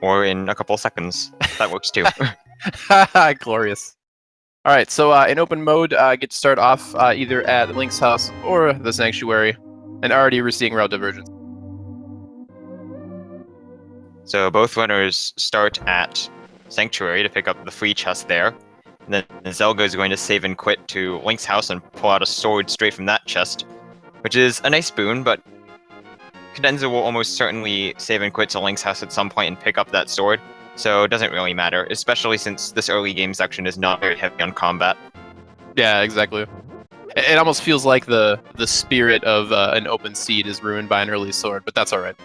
or in a couple of seconds. That works too. Glorious. All right, so in open mode, get to start off either at Link's house or the Sanctuary, and already we're seeing route divergence. So both runners start at Sanctuary to pick up the free chest there. And then Zelda is going to save and quit to Link's house and pull out a sword straight from that chest, which is a nice boon, but Cadenza will almost certainly save and quit to Link's house at some point and pick up that sword, so it doesn't really matter, especially since this early game section is not very heavy on combat. Yeah, exactly. It almost feels like the spirit of an open seed is ruined by an early sword, but that's alright.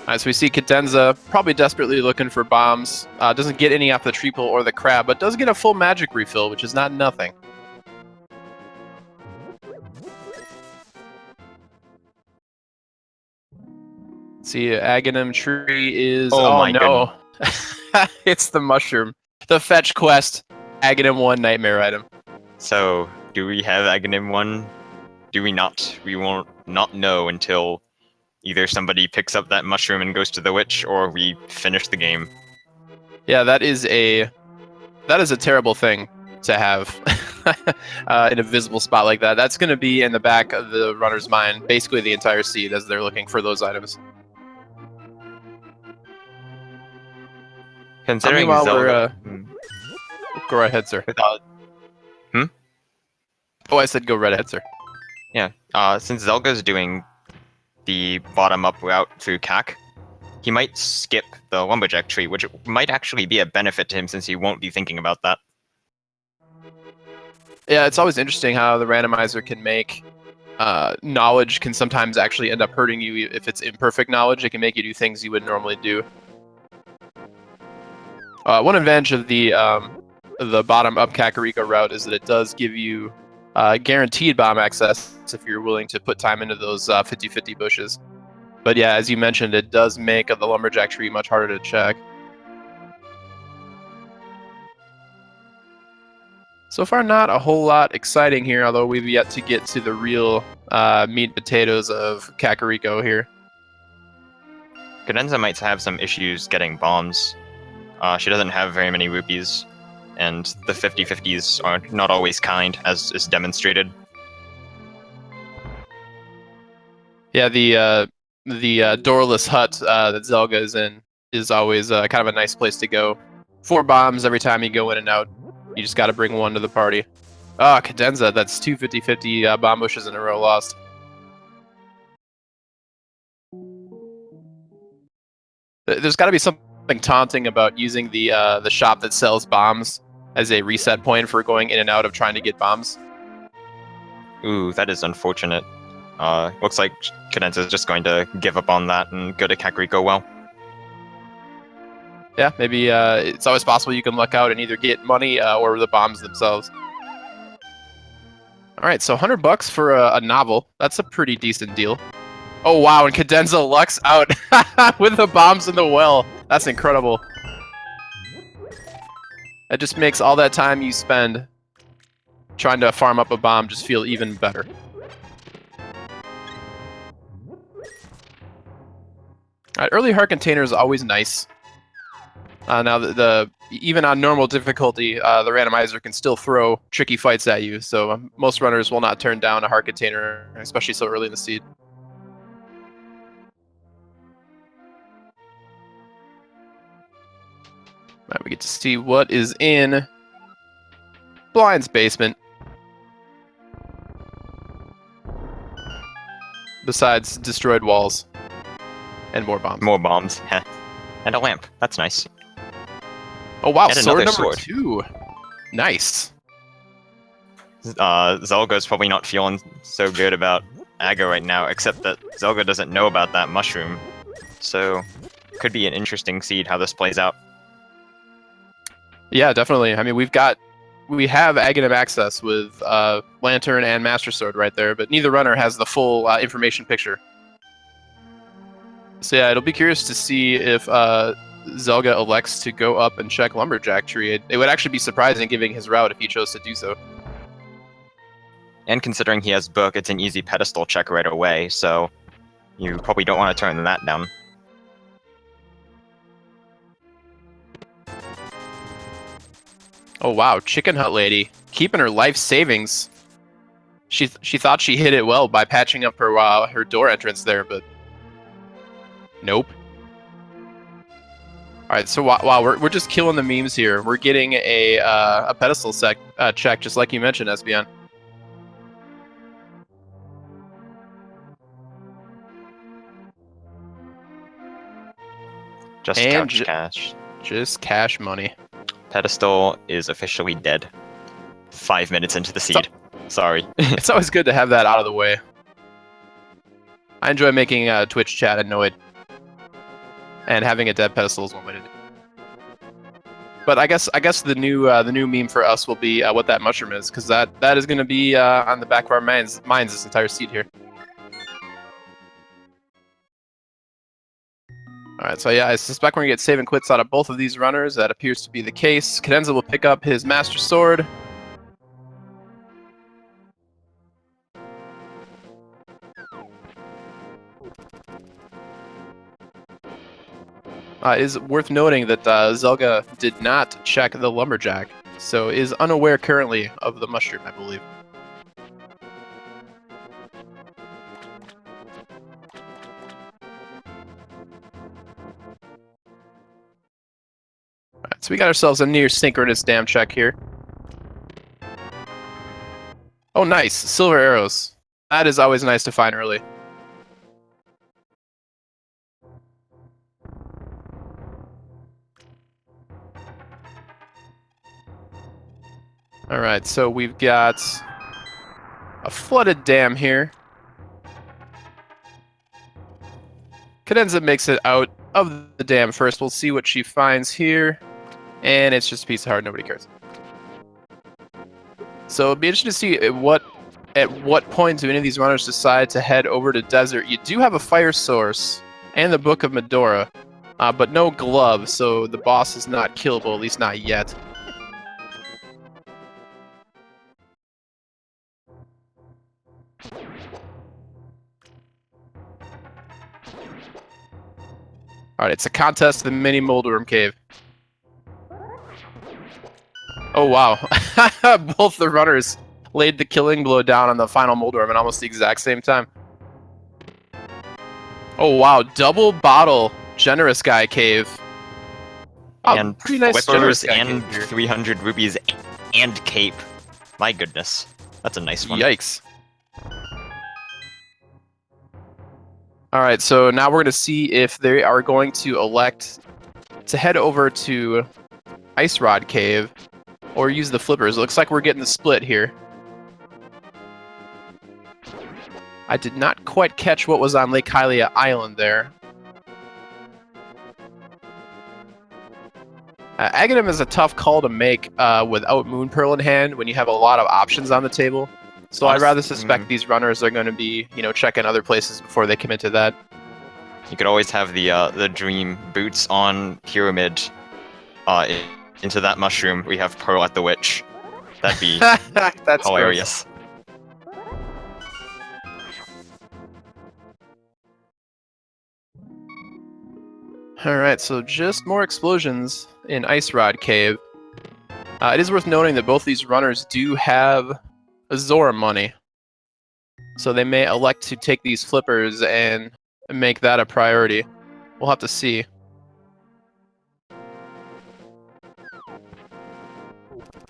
Alright, so we see Cadenza probably desperately looking for bombs. Doesn't get any off the Treeple or the Crab, but does get a full magic refill, which is not nothing. See, Agahnim tree is... Oh no. It's the mushroom. The fetch quest. Agahnim 1 nightmare item. So, do we have Agahnim 1? Do we not? We won't not know until either somebody picks up that mushroom and goes to the witch, or we finish the game. Yeah, that is a terrible thing to have in a visible spot like that. That's going to be in the back of the runner's mind, basically the entire seed, as they're looking for those items. Considering meanwhile, Zelda... Go right ahead, sir. Oh, I said go right ahead, sir. Yeah, since Zelga's doing the bottom-up route through CAC, he might skip the lumberjack tree, which might actually be a benefit to him since he won't be thinking about that. Yeah, it's always interesting how the randomizer can make knowledge can sometimes actually end up hurting you if it's imperfect knowledge. It can make you do things you would normally do. One advantage of the bottom-up Kakariko route is that it does give you guaranteed bomb access if you're willing to put time into those 50-50 bushes. But yeah, as you mentioned, it does make the lumberjack tree much harder to check. So far, not a whole lot exciting here, although we've yet to get to the real meat and potatoes of Kakariko here. Cadenza might have some issues getting bombs. She doesn't have very many rupees, and the 50-50s are not always kind, as is demonstrated. Yeah, the doorless hut that Zelga is in is always kind of a nice place to go. 4 bombs every time you go in and out. You just got to bring one to the party. Ah, Cadenza, that's 2 50-50 bomb bushes in a row lost. There's got to be something taunting about using the shop that sells bombs as a reset point for going in and out of trying to get bombs. Ooh, that is unfortunate. Looks like Cadenza is just going to give up on that and go to Kakariko well. Yeah, maybe it's always possible you can luck out and either get money or the bombs themselves. All right, so $100 for a novel. That's a pretty decent deal. Oh wow, and Cadenza lucks out with the bombs in the well. That's incredible. That just makes all that time you spend trying to farm up a bomb just feel even better. Alright, early heart container is always nice. Now, even on normal difficulty, the randomizer can still throw tricky fights at you, so most runners will not turn down a heart container, especially so early in the seed. Right, we get to see what is in Blind's basement. Besides destroyed walls. And more bombs. More bombs. And a lamp. That's nice. Oh wow, and sword number sword. 2. Nice. Zelga's probably not feeling so good about Aga right now, except that Zelga doesn't know about that mushroom. So, could be an interesting seed how this plays out. Yeah, definitely. I mean, we have Agahnim access with Lantern and Master Sword right there, but neither runner has the full information picture. So yeah, it'll be curious to see if Zelga elects to go up and check Lumberjack Tree. It would actually be surprising given his route if he chose to do so. And considering he has Book, it's an easy pedestal check right away, so you probably don't want to turn that down. Oh wow, Chicken Hut lady keeping her life savings. She thought she hit it well by patching up her door entrance there, but nope. All right, so wow, we're just killing the memes here. We're getting a pedestal check, just like you mentioned, SBN. Just And couch cash. Just cash money. Pedestal is officially dead. 5 minutes into the seed. Sorry. It's always good to have that out of the way. I enjoy making Twitch chat annoyed, and having a dead pedestal is one way to do it. But I guess the new meme for us will be what that mushroom is, because that is going to be on the back of our minds this entire seed here. All right, so yeah, I suspect we're gonna get save and quits out of both of these runners. That appears to be the case. Cadenza will pick up his Master Sword. It is worth noting that Zelda did not check the Lumberjack, so is unaware currently of the mushroom, I believe. Alright, so we got ourselves a near synchronous dam check here. Oh, nice. Silver arrows. That is always nice to find early. Alright, so we've got a flooded dam here. Cadenza makes it out of the dam first. We'll see what she finds here. And it's just a piece of heart, nobody cares. So it'll be interesting to see at what point do any of these runners decide to head over to desert. You do have a fire source and the Book of Medora, but no glove, so the boss is not killable, at least not yet. Alright, it's a contest to the mini Moldorm cave. Oh wow, both the runners laid the killing blow down on the final Moldorm at almost the exact same time. Oh wow, double bottle generous guy cave. Oh, and pretty nice flippers generous guy and cave here. 300 rupees and cape. My goodness. That's a nice one. Yikes. Alright, so now we're going to see if they are going to elect to head over to Ice Rod Cave or use the flippers. It looks like we're getting the split here. I did not quite catch what was on Lake Hylia Island there. Agahnim is a tough call to make without Moon Pearl in hand when you have a lot of options on the table. So I'd rather suspect these runners are going to be, checking other places before they commit to that. You could always have the dream boots on Pyramid into that mushroom. We have Pearl at the Witch. That'd be That's hilarious. Gross. Alright, so just more explosions in Ice Rod Cave. It is worth noting that both these runners do have a Zora money. So they may elect to take these flippers and make that a priority. We'll have to see.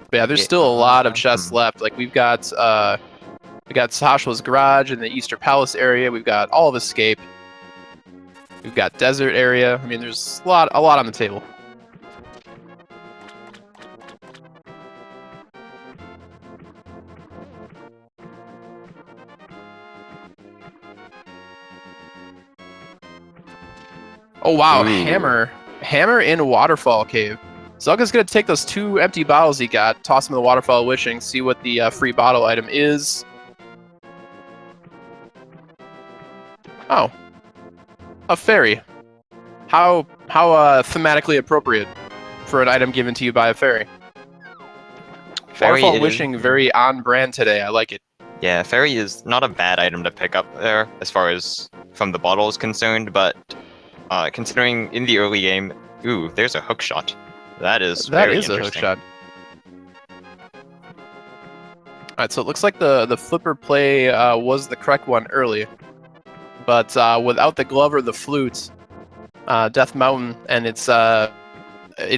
But yeah, there's still a lot of chests left. Like we got Sasha's Garage in the Easter Palace area. We've got all of Escape. We've got Desert area. I mean, there's a lot on the table. Oh wow, Ooh. Hammer in Waterfall Cave. Zelga's gonna take those 2 empty bottles he got, toss them in the Waterfall of Wishing, see what the free bottle item is. Oh, a fairy. How thematically appropriate for an item given to you by a fairy. Waterfall Wishing very on brand today. I like it. Yeah, fairy is not a bad item to pick up there as far as from the bottle is concerned, but considering in the early game, ooh, there's a hook shot. That is very a hook interesting. shot. Alright, so it looks like the flipper play was the correct one early. But without the glove or the flute, Death Mountain and its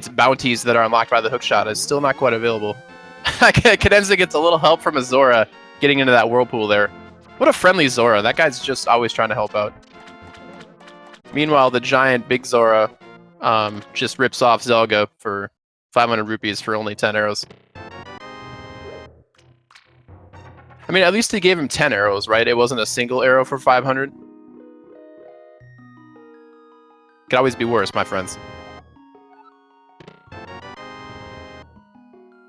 bounties that are unlocked by the hookshot is still not quite available. Cadenza gets a little help from a Zora getting into that whirlpool there. What a friendly Zora. That guy's just always trying to help out. Meanwhile, the giant big Zora just rips off Zelga for 500 rupees for only 10 arrows. I mean, at least he gave him 10 arrows, right? It wasn't a single arrow for 500. Could always be worse, my friends.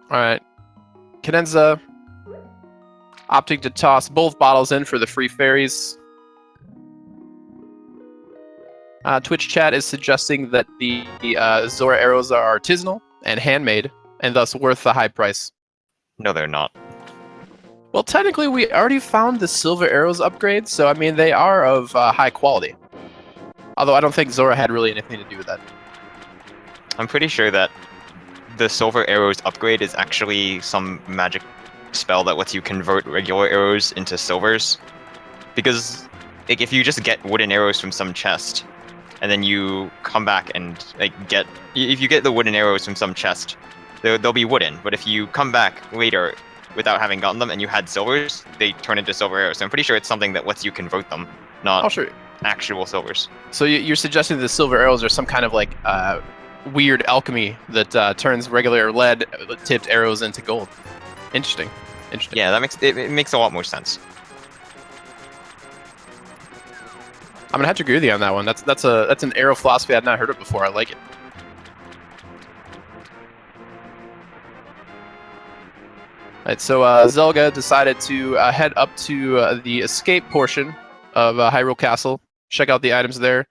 Alright. Cadenza opting to toss both bottles in for the free fairies. Twitch chat is suggesting that the Zora arrows are artisanal and handmade, and thus worth the high price. No, they're not. Well, technically, we already found the silver arrows upgrade, so I mean, they are of high quality. Although I don't think Zora had really anything to do with that. I'm pretty sure that the silver arrows upgrade is actually some magic spell that lets you convert regular arrows into silvers. Because like, if you just get wooden arrows from some chest, and then you come back and if you get the wooden arrows from some chest, they'll be wooden. But if you come back later without having gotten them and you had silvers, they turn into silver arrows. So I'm pretty sure it's something that lets you convert them, not actual silvers. So you're suggesting the silver arrows are some kind of like weird alchemy that turns regular lead tipped arrows into gold. Interesting. Yeah, that makes a lot more sense. I'm gonna have to agree with you on that one. That's an arrow philosophy I've not heard of before. I like it. Alright, so Zelga decided to head up to the escape portion of Hyrule Castle. Check out the items there.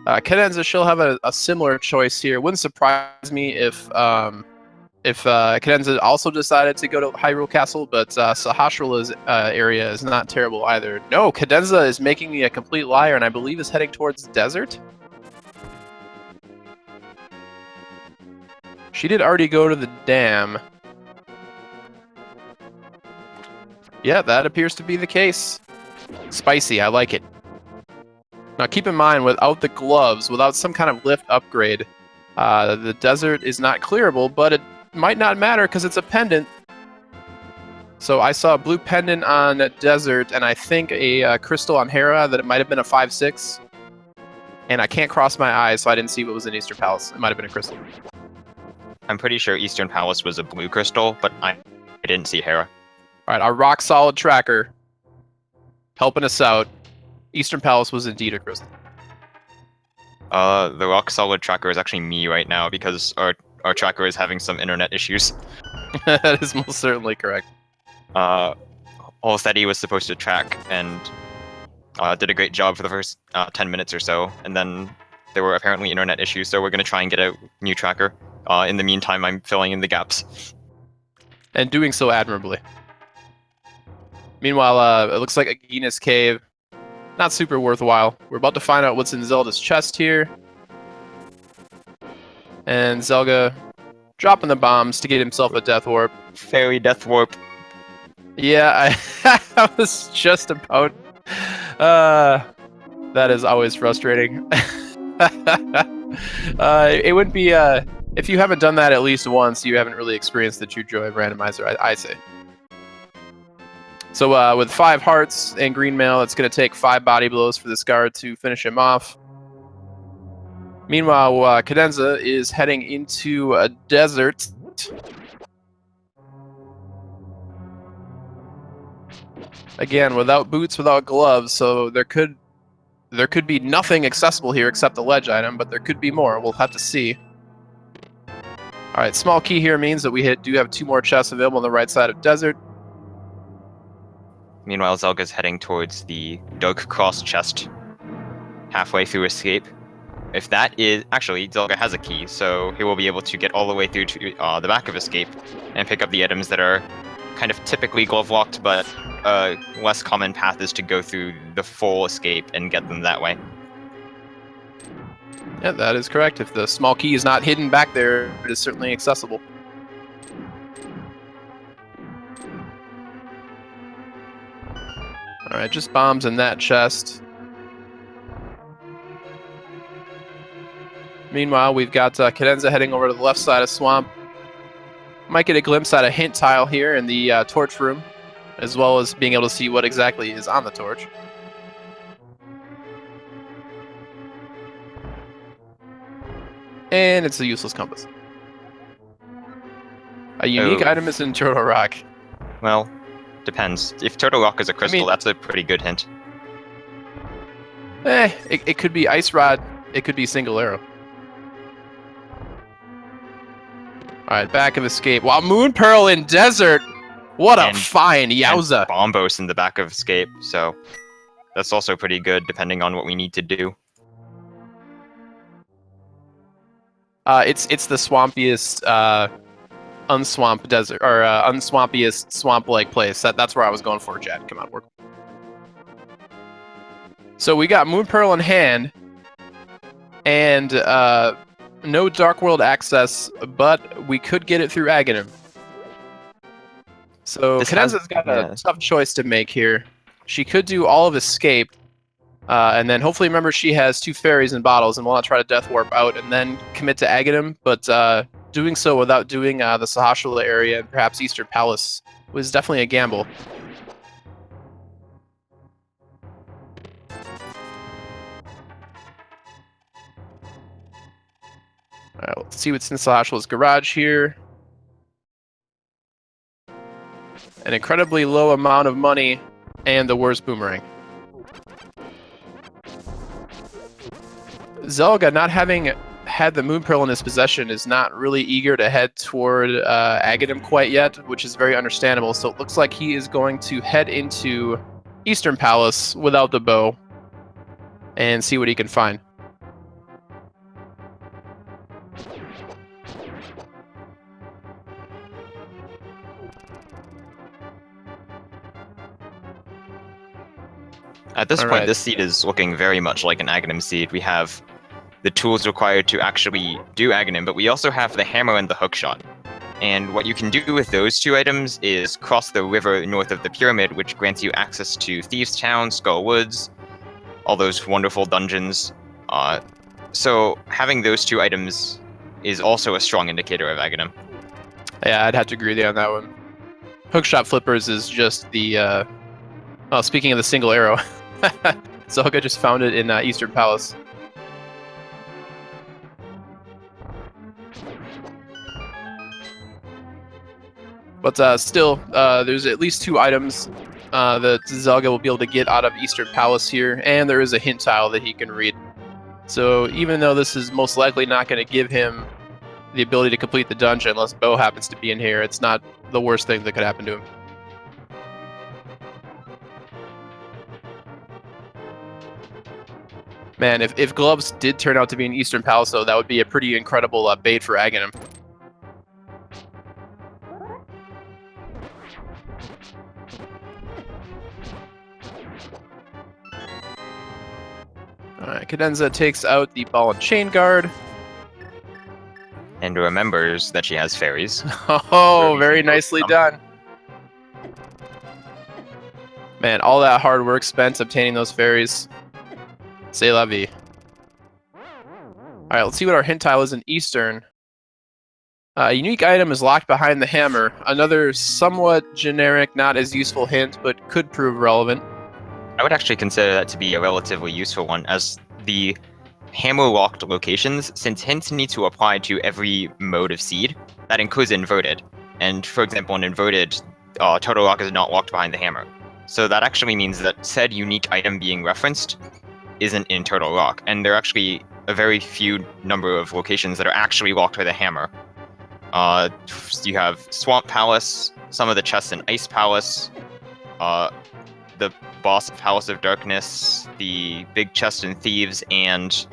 Cadenza, she'll have a similar choice here. Wouldn't surprise me if Cadenza also decided to go to Hyrule Castle, but Sahasrah's area is not terrible either. No, Cadenza is making me a complete liar, and I believe is heading towards the desert. She did already go to the dam. Yeah, that appears to be the case. Spicy, I like it. Now keep in mind, without the gloves, without some kind of lift upgrade, the desert is not clearable, but it might not matter because it's a pendant. So I saw a blue pendant on desert, and I think a crystal on Hera that it might have been a 5/6. And I can't cross my eyes, so I didn't see what was in Eastern Palace. It might have been a crystal. I'm pretty sure Eastern Palace was a blue crystal, but I didn't see Hera. Alright, our rock solid tracker helping us out. Eastern Palace was indeed a crystal. The rock solid tracker is actually me right now because our tracker is having some internet issues. That is most certainly correct. Olsteady was supposed to track and did a great job for the first 10 minutes or so, and then there were apparently internet issues, so we're going to try and get a new tracker. In the meantime, I'm filling in the gaps. And doing so admirably. Meanwhile, it looks like Agahnim Cave. Not super worthwhile. We're about to find out what's in Zelda's chest here. And Zelda dropping the bombs to get himself a death warp. Fairy death warp. Yeah, I was just about... that is always frustrating. It would be... if you haven't done that at least once, you haven't really experienced the true joy of Randomizer, I say. So with 5 hearts and green mail, it's going to take 5 body blows for this guard to finish him off. Meanwhile, Cadenza is heading into a desert. Again, without boots, without gloves, so there could be nothing accessible here except the ledge item, but there could be more. We'll have to see. All right, small key here means that we do have 2 more chests available on the right side of desert. Meanwhile, Zelga's heading towards the Dark Cross chest, halfway through escape. If that is... Actually, Zelga has a key, so he will be able to get all the way through to the back of escape and pick up the items that are kind of typically glove-locked, but a less common path is to go through the full escape and get them that way. Yeah, that is correct. If the small key is not hidden back there, it is certainly accessible. Alright, just bombs in that chest. Meanwhile, we've got Cadenza heading over to the left side of Swamp. Might get a glimpse at a hint tile here in the torch room, as well as being able to see what exactly is on the torch. And it's a useless compass. A unique item is in Turtle Rock. Well, depends. If Turtle Rock is a crystal, that's a pretty good hint. It could be Ice Rod. It could be Single Arrow. Alright, back of Escape. Wow, Moon Pearl in Desert! What a find, yowza! And Bombos in the back of Escape, so that's also pretty good depending on what we need to do. It's the swampiest unswamp desert, or unswampiest swamp-like place. That's where I was going for, Chad. Come on, work. So we got Moon Pearl in hand, and no Dark World access, but we could get it through Agahnim. So Cadenza's got a tough choice to make here. She could do all of Escape, and then hopefully remember she has 2 fairies in bottles, and will not try to Death Warp out and then commit to Agahnim, but doing so without doing the Sahashala area and perhaps Eastern Palace was definitely a gamble. Alright, let's see what's in Sahashala's garage here. An incredibly low amount of money and the worst boomerang. Zelda, not having had the Moon Pearl in his possession, is not really eager to head toward Agahnim quite yet, which is very understandable. So it looks like he is going to head into Eastern Palace without the bow and see what he can find. At this point, this seed is looking very much like an Agahnim seed. We have the tools required to actually do Agahnim, but we also have the hammer and the hookshot. And what you can do with those 2 items is cross the river north of the pyramid, which grants you access to Thieves Town, Skull Woods, all those wonderful dungeons. So having those 2 items is also a strong indicator of Agahnim. Yeah, I'd have to agree with you on that one. Hookshot Flippers is just the... Oh, speaking of the Single Arrow, Zelda just found it in Eastern Palace. But still, there's at least 2 items that Zelda will be able to get out of Eastern Palace here, and there is a hint tile that he can read. So even though this is most likely not going to give him the ability to complete the dungeon unless Bo happens to be in here, it's not the worst thing that could happen to him. Man, if gloves did turn out to be in Eastern Palace, though, that would be a pretty incredible bait for Agahnim. Alright, Cadenza takes out the ball and chain guard. And remembers that she has fairies. Oh, very nicely done. Man, all that hard work spent obtaining those fairies. C'est la vie. Alright, let's see what our hint tile is in Eastern. A unique item is locked behind the hammer. Another somewhat generic, not as useful hint, but could prove relevant. I would actually consider that to be a relatively useful one, as the hammer-locked locations, since hints need to apply to every mode of seed, that includes inverted. And for example, in inverted, Turtle Rock is not locked behind the hammer. So that actually means that said unique item being referenced isn't in Turtle Rock, and there are actually a very few number of locations that are actually locked by the hammer. You have Swamp Palace, some of the chests in Ice Palace, the boss of Palace of Darkness, the big chest in Thieves, and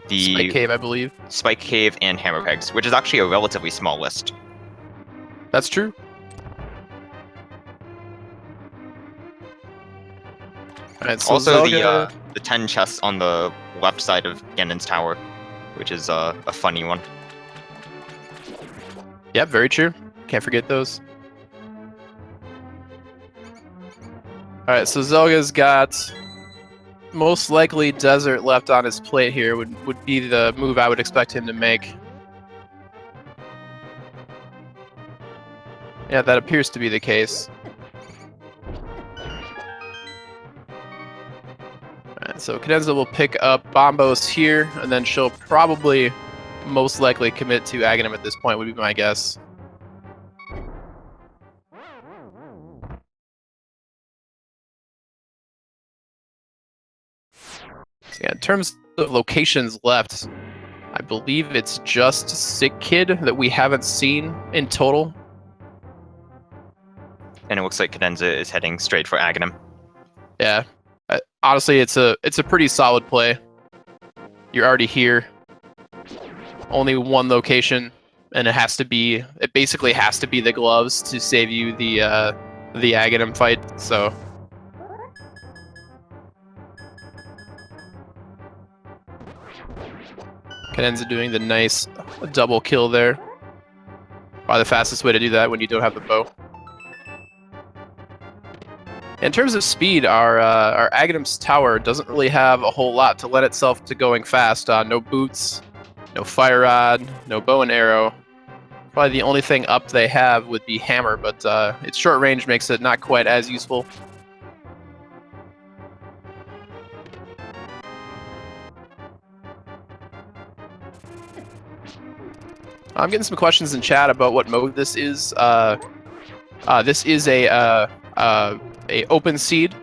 the Spike Cave, I believe. Spike Cave and Hammer Pegs, which is actually a relatively small list. That's true. Alright, so also, Zelda... the 10 chests on the left side of Ganon's tower, which is a funny one. Yep, very true. Can't forget those. Alright, so Zelga's got most likely desert left on his plate here, would be the move I would expect him to make. Yeah, that appears to be the case. Alright, so Cadenza will pick up Bombos here, and then she'll probably most likely commit to Agahnim at this point, would be my guess. So yeah, in terms of locations left, I believe it's just Sick Kid that we haven't seen in total. And it looks like Cadenza is heading straight for Agahnim. Yeah, honestly, it's a pretty solid play. You're already here. Only one location, and it basically has to be the gloves to save you the Agahnim fight. So. Cadenza doing the nice double kill there. Probably the fastest way to do that when you don't have the bow. In terms of speed, our Aghanim's tower doesn't really have a whole lot to lend itself to going fast. No boots, no fire rod, no bow and arrow. Probably the only thing up they have would be hammer, but its short range makes it not quite as useful. I'm getting some questions in chat about what mode this is. This is a open seed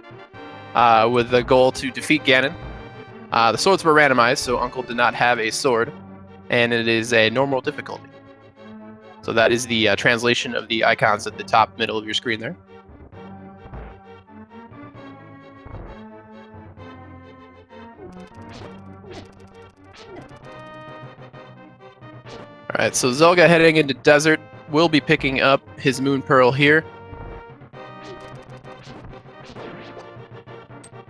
with the goal to defeat Ganon. The swords were randomized, so Uncle did not have a sword, and it is a normal difficulty. So that is the translation of the icons at the top middle of your screen there. Alright, so Zelga heading into desert will be picking up his Moon Pearl here.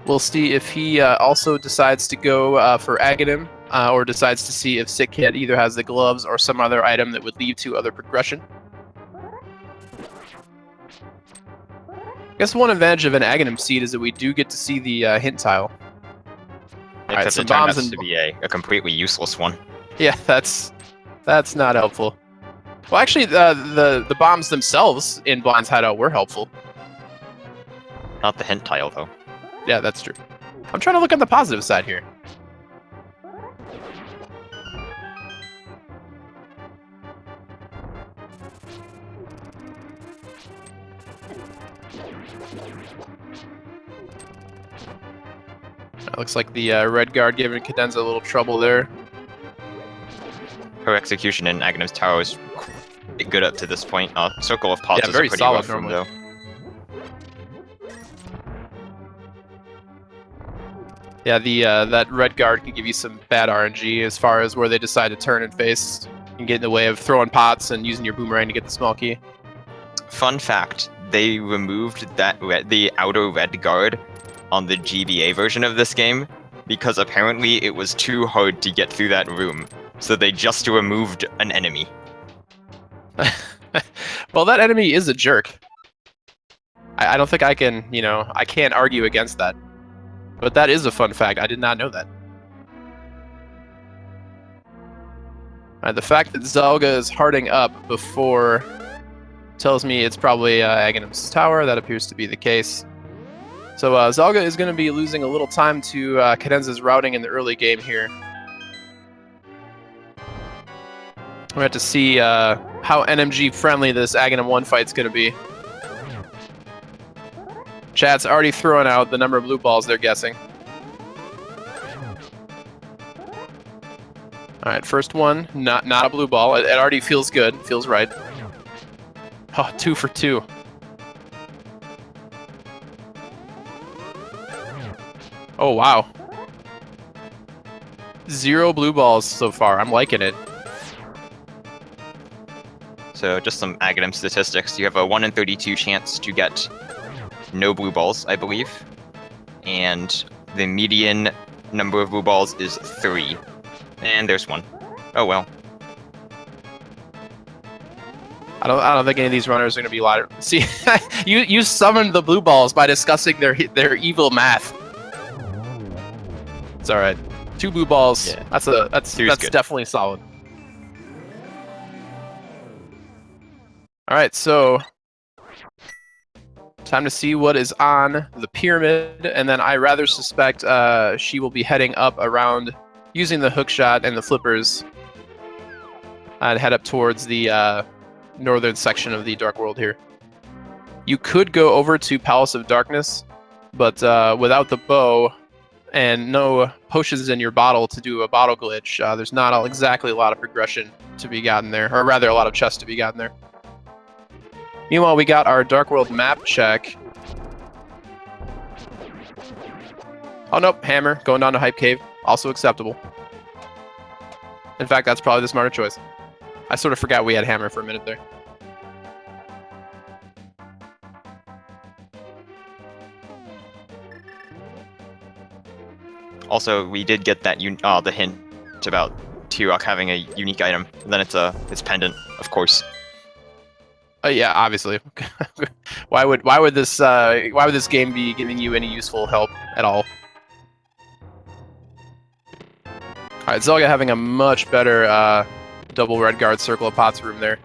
We'll see if he also decides to go for Agahnim, or decides to see if Sick Kid either has the gloves or some other item that would lead to other progression. I guess one advantage of an Agahnim seed is that we do get to see the hint tile. Except it turned out to be a completely useless one. Yeah, that's not helpful. Well, actually, the bombs themselves in Blind's Hideout were helpful. Not the hint tile, though. Yeah, that's true. I'm trying to look on the positive side here. It looks like the red guard giving Cadenza a little trouble there. Her execution in Aghanim's tower is quite good up to this point. Circle of Pots is very a pretty solid rough one, though. Yeah, that red guard can give you some bad RNG as far as where they decide to turn and face. You can get in the way of throwing pots and using your boomerang to get the small key. Fun fact, they removed the outer red guard on the GBA version of this game because apparently it was too hard to get through that room. So they just removed an enemy. Well, that enemy is a jerk. I don't think I can, I can't argue against that. But that is a fun fact. I did not know that. The fact that Zelga is harding up before tells me it's probably Aghanim's tower. That appears to be the case. So Zelga is going to be losing a little time to Cadenza's routing in the early game here. We have to see how NMG friendly this Agahnim 1 fight's going to be. Chat's already throwing out the number of blue balls they're guessing. Alright, first one, not a blue ball. It already feels good, feels right. Oh, 2 for 2. Oh, wow. 0 blue balls so far. I'm liking it. So just some Agahnim statistics. You have a 1 in 32 chance to get no blue balls, I believe. And the median number of blue balls is 3. And there's 1. Oh well. I I don't think any of these runners are gonna be a lot. See, you summoned the blue balls by discussing their evil math. It's all right. 2 blue balls. Yeah. That's good. definitely solid. All right, so time to see what is on the pyramid, and then I rather suspect she will be heading up around using the hook shot and the flippers. I'd head up towards the northern section of the Dark World here. You could go over to Palace of Darkness, but without the bow and no potions in your bottle to do a bottle glitch, there's not exactly a lot of progression to be gotten there, or rather a lot of chests to be gotten there. Meanwhile, we got our Dark World map check. Oh nope, hammer, going down to Hype Cave, also acceptable. In fact, that's probably the smarter choice. I sort of forgot we had hammer for a minute there. Also, we did get that the hint about Turok having a unique item. And then it's pendant, of course. Yeah, obviously. why would this game be giving you any useful help at all? All right, Zelda having a much better double red guard circle of pots room there.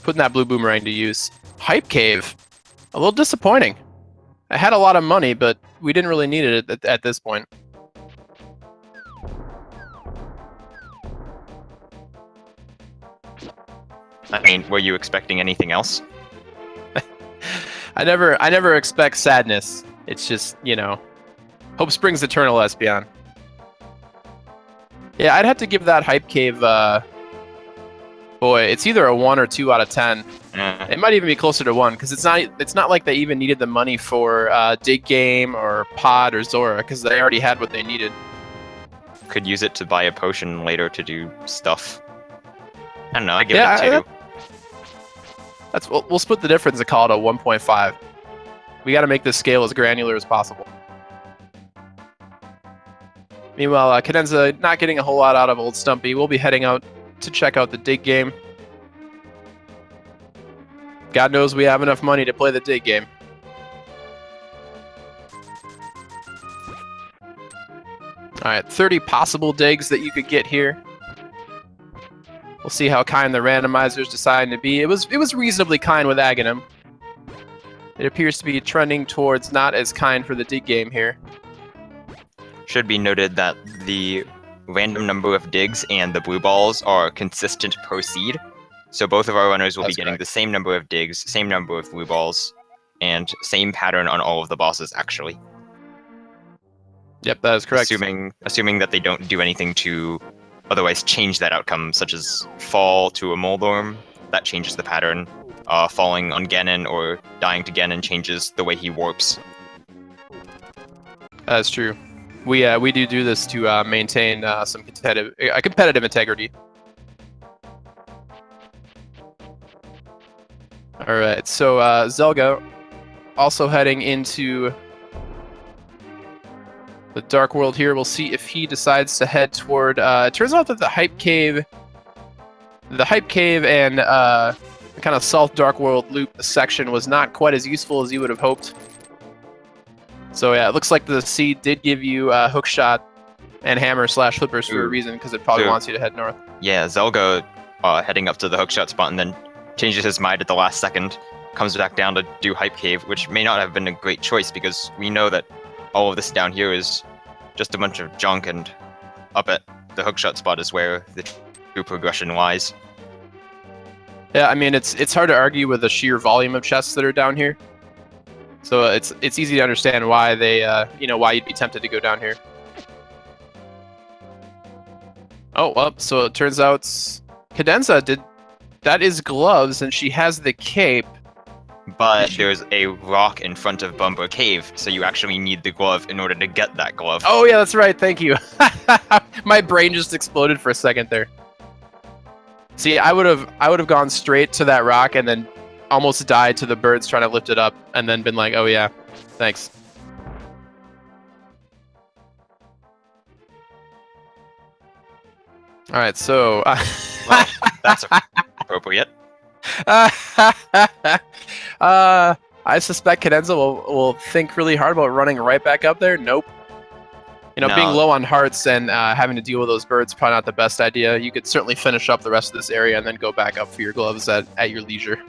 Putting that blue boomerang to use. Hype Cave, a little disappointing. I had a lot of money, but we didn't really need it at this point. I mean, were you expecting anything else? I never expect sadness. It's just, you know, hope springs eternal, Espeon. Yeah, I'd have to give that Hype Cave, boy, it's either a 1 or 2 out of 10. It might even be closer to 1, because it's not like they even needed the money for Dig Game or Pod or Zora, because they already had what they needed. Could use it to buy a potion later to do stuff. I don't know, I give it a 2. We'll split the difference and call it a 1.5. We got to make this scale as granular as possible. Meanwhile, Cadenza not getting a whole lot out of Old Stumpy. We'll be heading out to check out the Dig Game. God knows we have enough money to play the Dig Game. Alright, 30 possible digs that you could get here. We'll see how kind the randomizers decide to be. It was reasonably kind with Agahnim. It appears to be trending towards not as kind for the Dig Game here. Should be noted that the random number of digs and the blue balls are consistent per seed. So both of our runners will be getting the same number of digs, same number of blue balls, and same pattern on all of the bosses, actually. Yep, that is correct. Assuming that they don't do anything to otherwise change that outcome, such as fall to a Moldorm, that changes the pattern. Falling on Ganon or dying to Ganon changes the way he warps. That's true. We do this to maintain some competitive integrity. All right, so Zelda also heading into the Dark World here. We'll see if he decides to head toward. It turns out that the Hype Cave and the kind of South Dark World loop section was not quite as useful as you would have hoped. So yeah, it looks like the seed did give you hook shot and hammer / flippers for a reason, because it probably wants you to head north. Yeah, Zelda heading up to the hookshot spot and then changes his mind at the last second, comes back down to do Hype Cave, which may not have been a great choice because we know that all of this down here is just a bunch of junk, and up at the hookshot spot is where the true progression lies. Yeah, I mean, it's hard to argue with the sheer volume of chests that are down here. So it's easy to understand why they, why you'd be tempted to go down here. Oh, well, so it turns out Cadenza that is gloves, and she has the cape. But there's a rock in front of Bumper Cave, so you actually need the glove in order to get that glove. Oh yeah, that's right, thank you. My brain just exploded for a second there. See, I would have gone straight to that rock and then almost died to the birds trying to lift it up, and then been like, oh yeah, thanks. All right, so Well, that's appropriate. appropriate. I suspect Cadenza will think really hard about running right back up there. Nope. You know, being No. low on hearts and having to deal with those birds probably not the best idea. You could certainly finish up the rest of this area and then go back up for your gloves at your leisure.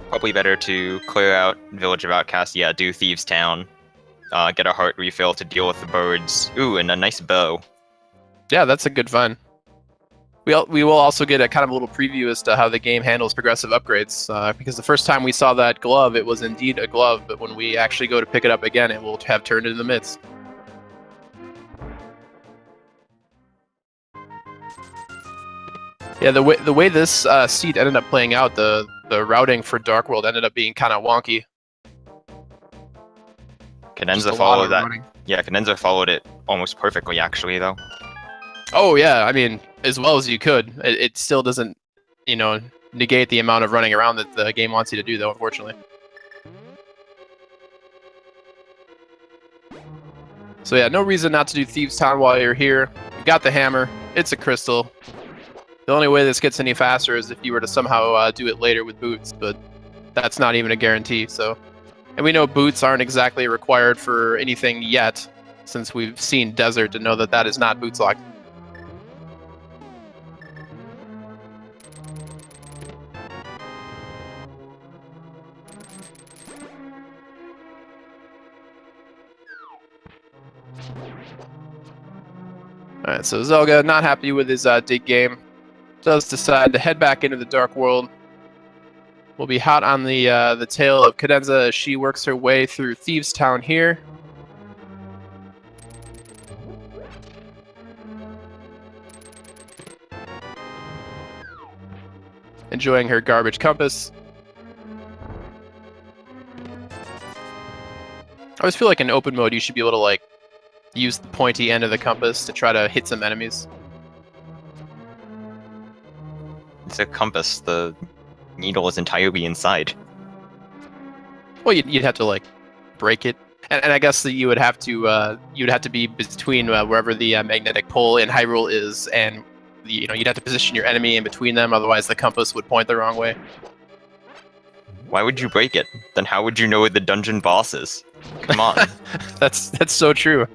Probably better to clear out Village of Outcasts. Yeah, do Thieves Town. Get a heart refill to deal with the birds. Ooh, and a nice bow. Yeah, that's a good find. We will also get a kind of a little preview as to how the game handles progressive upgrades, because the first time we saw that glove, it was indeed a glove, but when we actually go to pick it up again, it will have turned into the mitts. Yeah, the way this seed ended up playing out, the routing for Dark World ended up being kind of wonky. Cadenza followed that. Running. Yeah, Cadenza followed it almost perfectly, actually, though. Oh yeah, I mean, as well as you could. It still doesn't, you know, negate the amount of running around that the game wants you to do, though, unfortunately. So yeah, no reason not to do Thieves Town while you're here. You got the hammer. It's a crystal. The only way this gets any faster is if you were to somehow do it later with boots, but that's not even a guarantee, so... And we know boots aren't exactly required for anything yet, since we've seen Desert to know that that is not boots locked. Alright, so Zelda, not happy with his dig game, does decide to head back into the Dark World. We'll be hot on the tail of Cadenza as she works her way through Thieves Town here. Enjoying her garbage compass. I always feel like in open mode you should be able to like use the pointy end of the compass to try to hit some enemies. It's a compass. The needle is entirely inside. Well, you'd have to like break it, and I guess that you would have to be between wherever the magnetic pole in Hyrule is, and you'd have to position your enemy in between them. Otherwise, the compass would point the wrong way. Why would you break it? Then how would you know the dungeon boss is? Come on. That's so true.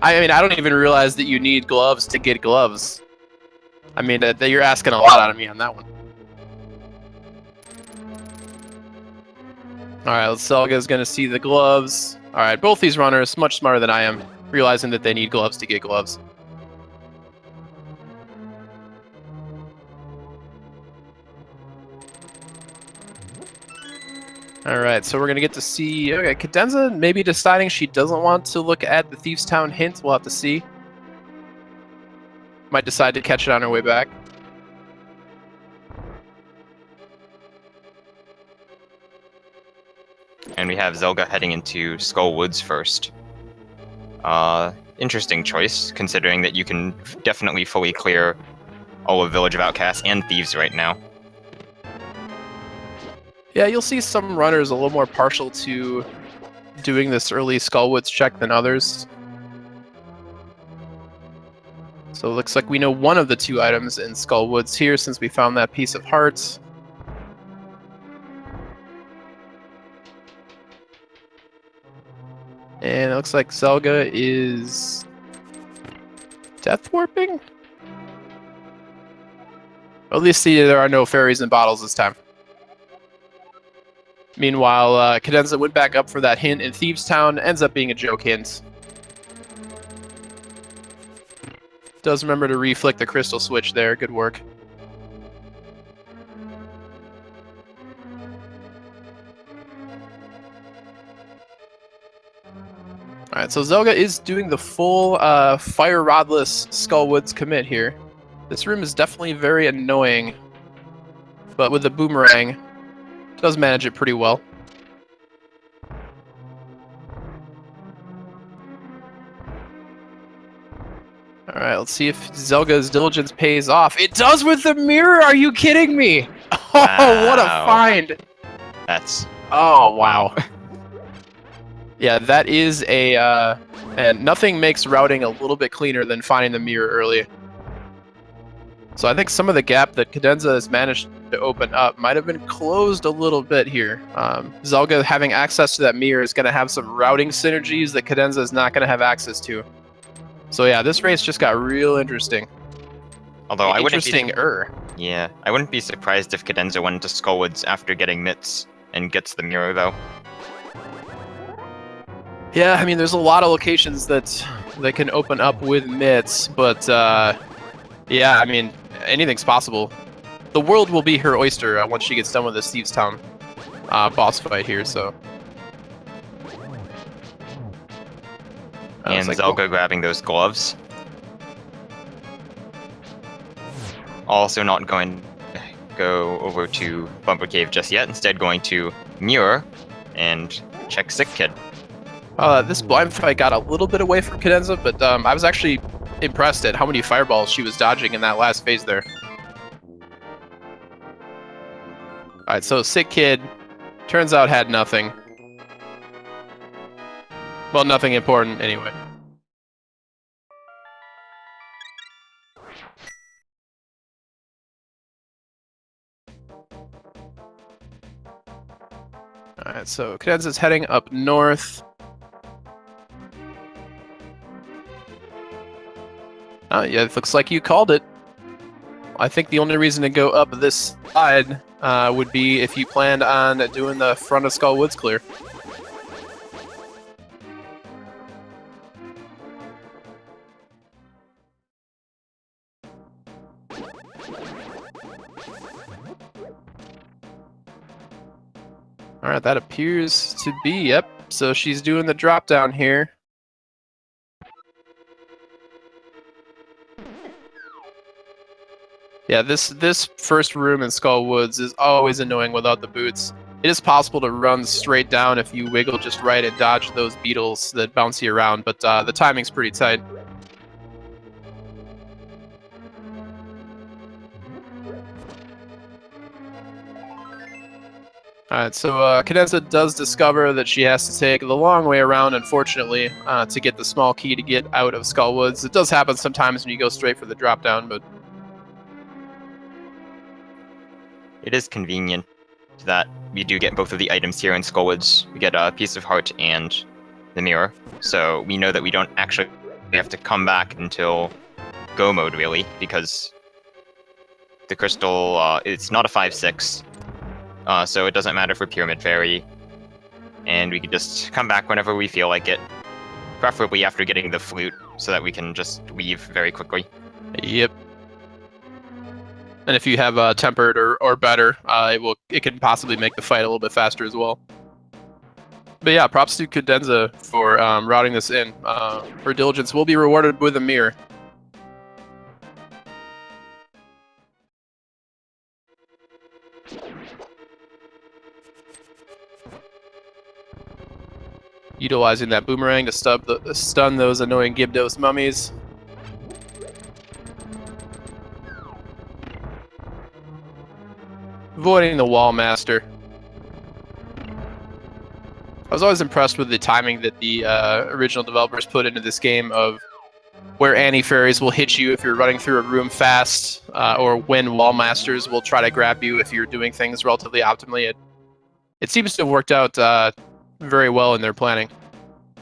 I mean, I don't even realize that you need gloves to get gloves. I mean, you're asking a lot out of me on that one. Alright, Zelga's gonna see the gloves. Alright, both these runners, much smarter than I am, realizing that they need gloves to get gloves. Alright, so we're gonna get to see... Okay, Cadenza maybe deciding she doesn't want to look at the Thieves Town hint. We'll have to see. Might decide to catch it on her way back. And we have Zelda heading into Skull Woods first. Interesting choice, considering that you can definitely fully clear all of Village of Outcasts and Thieves right now. Yeah, you'll see some runners a little more partial to doing this early Skullwoods check than others. So it looks like we know one of the two items in Skullwoods here since we found that piece of heart. And it looks like Zelda is death warping? Or at least there are no fairies in bottles this time. Meanwhile, Cadenza went back up for that hint in Thieves Town, ends up being a joke hint. Does remember to reflick the crystal switch there, good work. Alright, so Zelda is doing the full fire rodless Skullwoods commit here. This room is definitely very annoying, but with the boomerang, does manage it pretty well. Alright, let's see if Zelga's diligence pays off. It does with the mirror! Are you kidding me? Wow. Oh, what a find! That's... Oh, wow. Yeah, that is a... and nothing makes routing a little bit cleaner than finding the mirror early. So I think some of the gap that Cadenza has managed to open up might have been closed a little bit here. Zelda having access to that mirror is going to have some routing synergies that Cadenza is not going to have access to. So yeah, this race just got real interesting. Although I wouldn't be Yeah, I wouldn't be surprised if Cadenza went into Skullwoods after getting mitts and gets the mirror though. Yeah, I mean, there's a lot of locations that can open up with mitts, but yeah, I mean, anything's possible. The world will be her oyster once she gets done with this Thieves Town boss fight here, so. And Zelda grabbing those gloves. Also not going to go over to Bumper Cave just yet, instead going to Mirror and check Sick Kid. This blind fight got a little bit away from Cadenza, but I was actually impressed at how many fireballs she was dodging in that last phase there. Alright, so Sick Kid, turns out had nothing. Well, nothing important anyway. Alright, so Cadenza's heading up north. Yeah, it looks like you called it. I think the only reason to go up this side would be if you planned on doing the front of Skull Woods clear. Alright, that appears to be, yep. So she's doing the drop down here. Yeah, this first room in Skull Woods is always annoying without the boots. It is possible to run straight down if you wiggle just right and dodge those beetles that bounce you around, but the timing's pretty tight. Alright, so Cadenza does discover that she has to take the long way around, unfortunately, to get the small key to get out of Skull Woods. It does happen sometimes when you go straight for the drop down, but it is convenient that we do get both of the items here in Skullwoods. We get a Piece of Heart and the mirror, so we know that we don't actually have to come back until go mode, really, because the crystal, it's not a 5/6, so it doesn't matter for Pyramid Fairy, and we can just come back whenever we feel like it, preferably after getting the flute, so that we can just leave very quickly. Yep. And if you have tempered or better, it can possibly make the fight a little bit faster as well. But yeah, props to Cadenza for routing this in. Her diligence will be rewarded with a mirror. Utilizing that boomerang to stun those annoying Gibdos mummies. Avoiding the Wall Master. I was always impressed with the timing that the original developers put into this game of where anti-fairies will hit you if you're running through a room fast, or when Wall Masters will try to grab you if you're doing things relatively optimally. It seems to have worked out very well in their planning.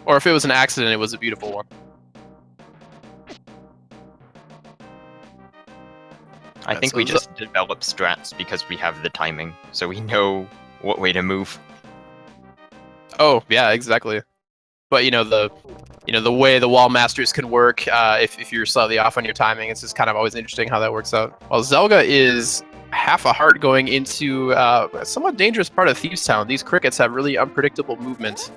Or if it was an accident, it was a beautiful one. I think we just develop strats because we have the timing, so we know what way to move. Oh yeah, exactly. But the way the Wall Masters can work, if you're slightly off on your timing, it's just kind of always interesting how that works out. Well, Zelda is half a heart going into a somewhat dangerous part of Thieves Town. These crickets have really unpredictable movement.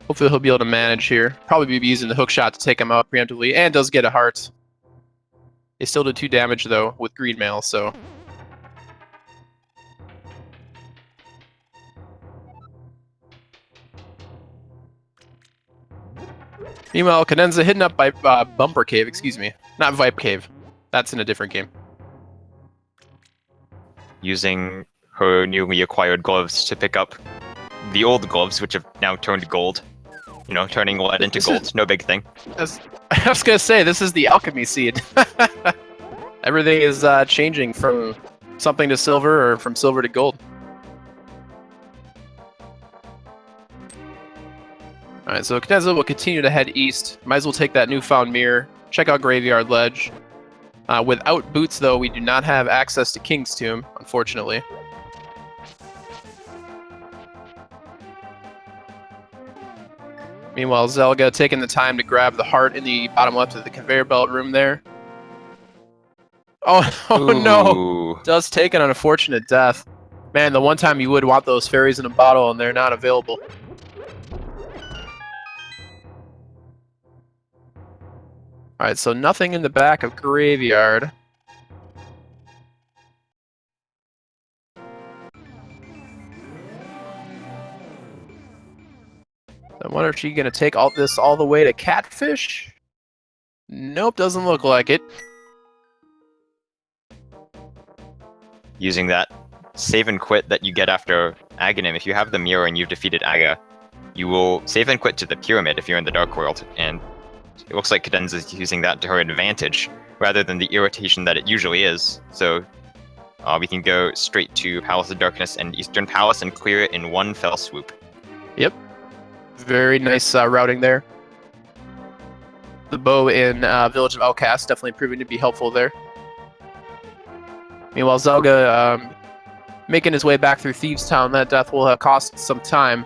Hopefully he'll be able to manage here. Probably be using the hook shot to take him out preemptively, and does get a heart. They still did 2 damage, though, with Green Mail, so... Meanwhile, Cadenza hidden up by Bumper Cave, excuse me. Not Vipe Cave. That's in a different game. Using her newly acquired gloves to pick up the old gloves, which have now turned gold, You know, turning lead into gold, no big thing. I was gonna say, this is the alchemy seed. Everything is changing from something to silver or from silver to gold. Alright, so Cadenza will continue to head east. Might as well take that newfound mirror. Check out Graveyard Ledge. Without boots, though, we do not have access to King's Tomb, unfortunately. Meanwhile, Zelda taking the time to grab the heart in the bottom left of the conveyor belt room there. Oh no! Does take an unfortunate death. Man, the one time you would want those fairies in a bottle and they're not available. Alright, so nothing in the back of Graveyard. I wonder if she's gonna take all this all the way to Catfish? Nope, doesn't look like it. Using that save and quit that you get after Agahnim, if you have the mirror and you've defeated Aga, you will save and quit to the pyramid if you're in the Dark World, and it looks like Cadenza is using that to her advantage, rather than the irritation that it usually is. So we can go straight to Palace of Darkness and Eastern Palace and clear it in one fell swoop. Yep. Very nice routing there. The bow in Village of Outcasts definitely proving to be helpful there. Meanwhile, Zelda making his way back through Thieves Town. That death will have cost some time,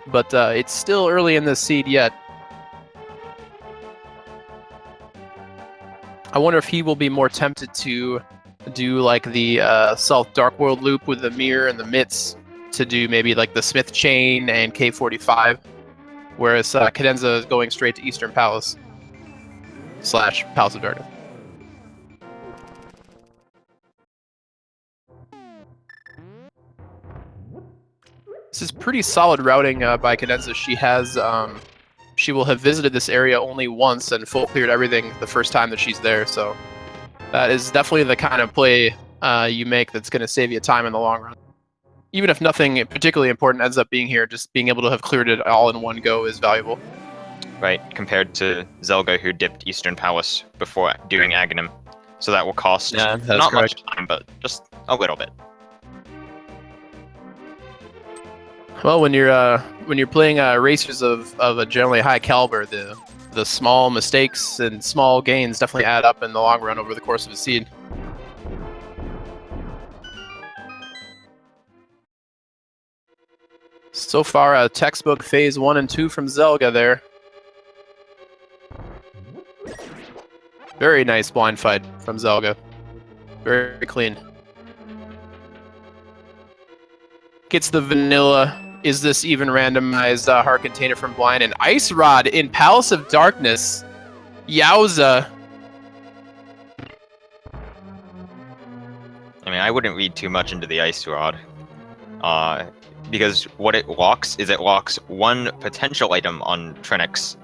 but it's still early in this seed yet. I wonder if he will be more tempted to do like the South Dark World loop with the mirror and the mitts, to do maybe like the Smith Chain and K45, whereas Cadenza is going straight to Eastern Palace / Palace of Darkness. This is pretty solid routing by Cadenza. She will have visited this area only once and full cleared everything the first time that she's there, so that is definitely the kind of play you make that's going to save you time in the long run. Even if nothing particularly important ends up being here, just being able to have cleared it all in one go is valuable. Right, compared to Zelda, who dipped Eastern Palace before doing Agahnim. So that will cost not much time, but just a little bit. Well, when you're playing racers of a generally high caliber, the small mistakes and small gains definitely add up in the long run over the course of a seed. So far, a textbook phase 1 and 2 from Zelda there. Very nice blind fight from Zelda. Very clean. Gets the vanilla. Is this even randomized heart container from blind? And Ice Rod in Palace of Darkness. Yowza. I mean, I wouldn't read too much into the Ice Rod. Because what it locks is it locks one potential item on Trinix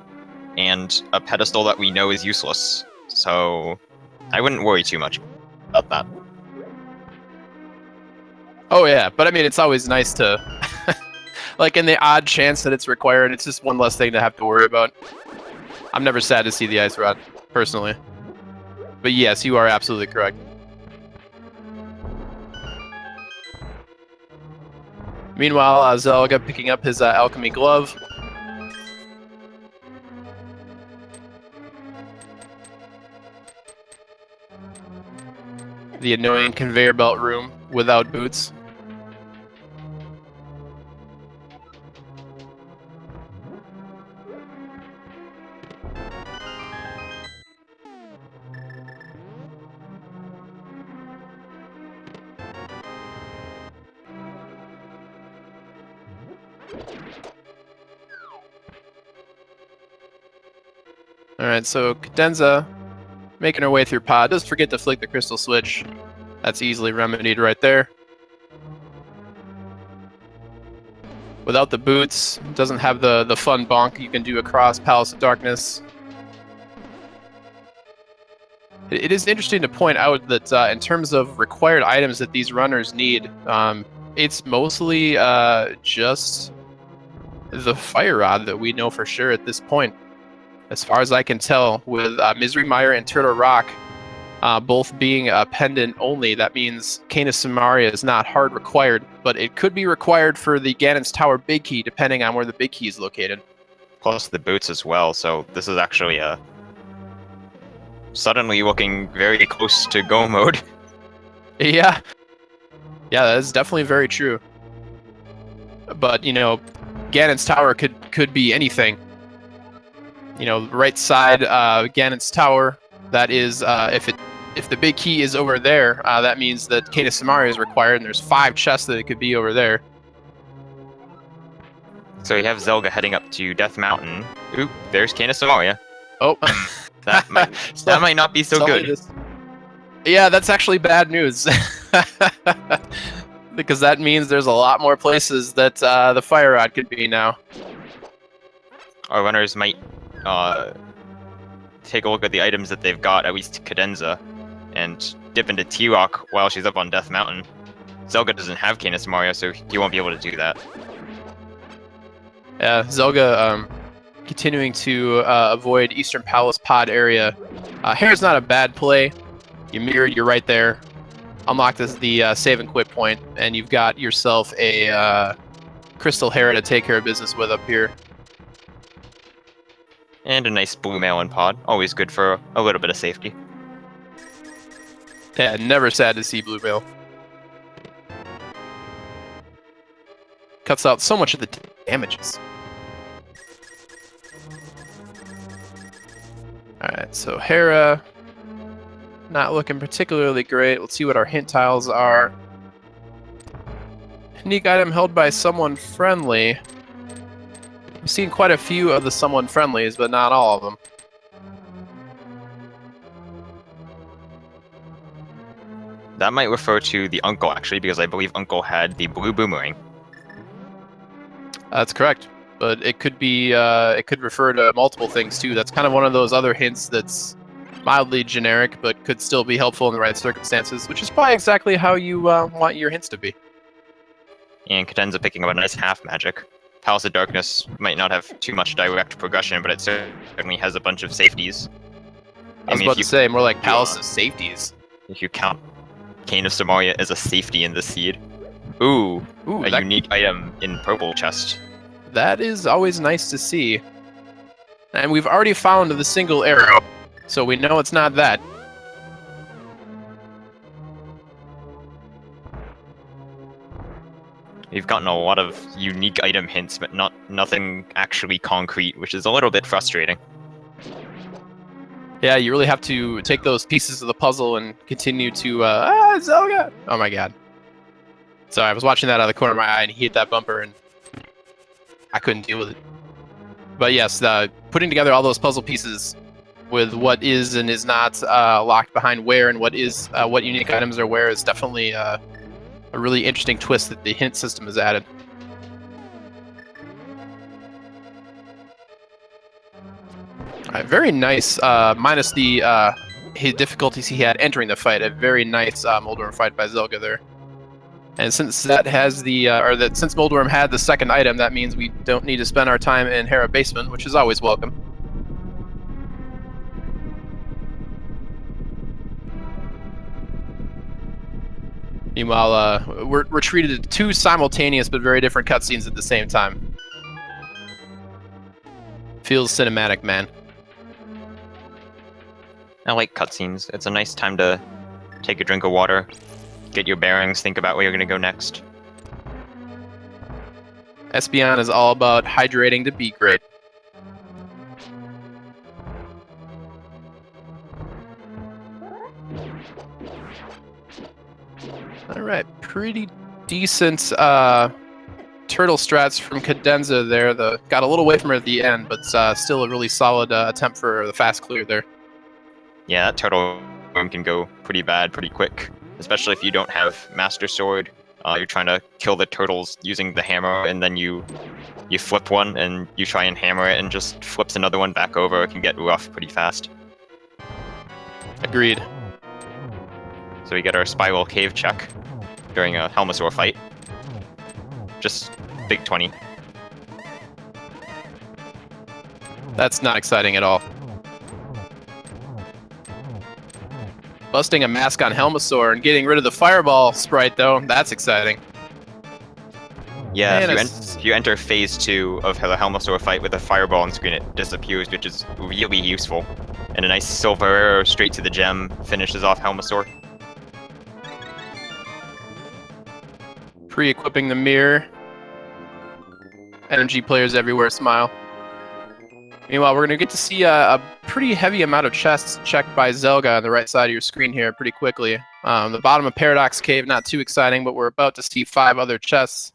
and a pedestal that we know is useless. So I wouldn't worry too much about that. Oh yeah, but I mean, it's always nice to, like in the odd chance that it's required, it's just one less thing to have to worry about. I'm never sad to see the Ice Rod, personally. But yes, you are absolutely correct. Meanwhile, Zelda picking up his alchemy glove. The annoying conveyor belt room without boots. Alright, so Cadenza making her way through Pod. Does forget to flick the crystal switch. That's easily remedied right there. Without the boots, doesn't have the fun bonk you can do across Palace of Darkness. It is interesting to point out that in terms of required items that these runners need, it's mostly just the fire rod that we know for sure at this point. As far as I can tell, with Misery Mire and Turtle Rock both being a pendant only, that means Canis Somaria is not hard required, but it could be required for the Ganon's Tower Big Key, depending on where the Big Key is located. Plus the boots as well, so this is actually suddenly looking very close to go mode. Yeah. Yeah, that is definitely very true. But, you know, Ganon's Tower could be anything. You know, right side Ganon's Tower, that is, if the big key is over there, that means that Canis Somaria is required, and there's 5 chests that it could be over there. So you have Zelda heading up to Death Mountain. Oop, there's Canis Somaria. Oh. that might not be so good. Yeah, that's actually bad news. Because that means there's a lot more places that the fire rod could be now. Our runners might take a look at the items that they've got, at least Cadenza, and dip into T-Rock while she's up on Death Mountain. Zelda doesn't have Canis Somaria, so he won't be able to do that. Yeah, Zelda continuing to avoid Eastern Palace pod area. Hera's not a bad play. You mirrored, you're right there. Unlocked as the save and quit point, and you've got yourself a Crystal Hera to take care of business with up here. And a nice blue melon pod, always good for a little bit of safety. Yeah, never sad to see blue mail. Cuts out so much of the damages. Alright, so Hera, not looking particularly great. Let's see what our hint tiles are. Unique item held by someone friendly. I've seen quite a few of the someone friendlies, but not all of them. That might refer to the uncle, actually, because I believe uncle had the blue boomerang. That's correct, but it could be, it could refer to multiple things too. That's kind of one of those other hints that's mildly generic, but could still be helpful in the right circumstances, which is probably exactly how you want your hints to be. And Cadenza picking up a nice half magic. Palace of Darkness might not have too much direct progression, but it certainly has a bunch of safeties. I was about to say, more like Palace of Safeties. If you count Canis Somaria as a safety in the seed. Ooh, a unique item in purple chest. That is always nice to see. And we've already found the single arrow, so we know it's not that. We've gotten a lot of unique item hints, but nothing actually concrete, which is a little bit frustrating. Yeah, you really have to take those pieces of the puzzle and continue to, Zelda! Oh my god. Sorry, I was watching that out of the corner of my eye, and he hit that bumper, and I couldn't deal with it. But yes, putting together all those puzzle pieces with what is and is not locked behind where, and what unique items are where, is definitely a really interesting twist that the hint system has added. Alright, very nice, minus the difficulties he had entering the fight, a very nice Moldorm fight by Zelda there. And since that has since Moldorm had the second item, that means we don't need to spend our time in Hera Basement, which is always welcome. Meanwhile, we're treated to 2 simultaneous but very different cutscenes at the same time. Feels cinematic, man. I like cutscenes. It's a nice time to take a drink of water, get your bearings, think about where you're going to go next. Espeon is all about hydrating to be great. Alright, pretty decent turtle strats from Cadenza there. Got a little away from her at the end, but still a really solid attempt for the fast clear there. Yeah, that turtle room can go pretty bad pretty quick, especially if you don't have Master Sword. You're trying to kill the turtles using the hammer, and then you flip one, and you try and hammer it, and just flips another one back over. It can get rough pretty fast. Agreed. So we get our Spiral Cave check during a Helmasaur fight. Just big 20. That's not exciting at all. Busting a mask on Helmasaur and getting rid of the Fireball sprite, though, that's exciting. Yeah, And if you enter phase 2 of the Helmasaur fight with a fireball on screen, it disappears, which is really useful. And a nice silver arrow straight to the gem finishes off Helmasaur. Pre-equipping the mirror. Energy players everywhere smile. Meanwhile, we're going to get to see a pretty heavy amount of chests checked by Zelda on the right side of your screen here pretty quickly. The bottom of Paradox Cave, not too exciting, but we're about to see 5 other chests.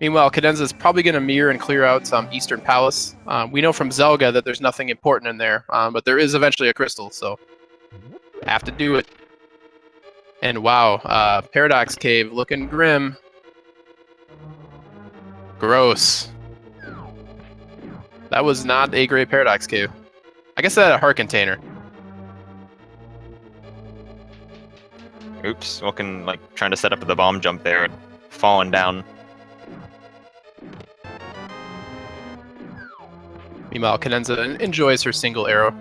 Meanwhile, Cadenza is probably going to mirror and clear out some Eastern Palace. We know from Zelda that there's nothing important in there, but there is eventually a crystal, so have to do it. And wow, Paradox Cave looking grim. Gross. That was not a great Paradox Cave. I guess that had a heart container. Oops, looking like trying to set up the bomb jump there and falling down. Meanwhile, Cadenza enjoys her single arrow.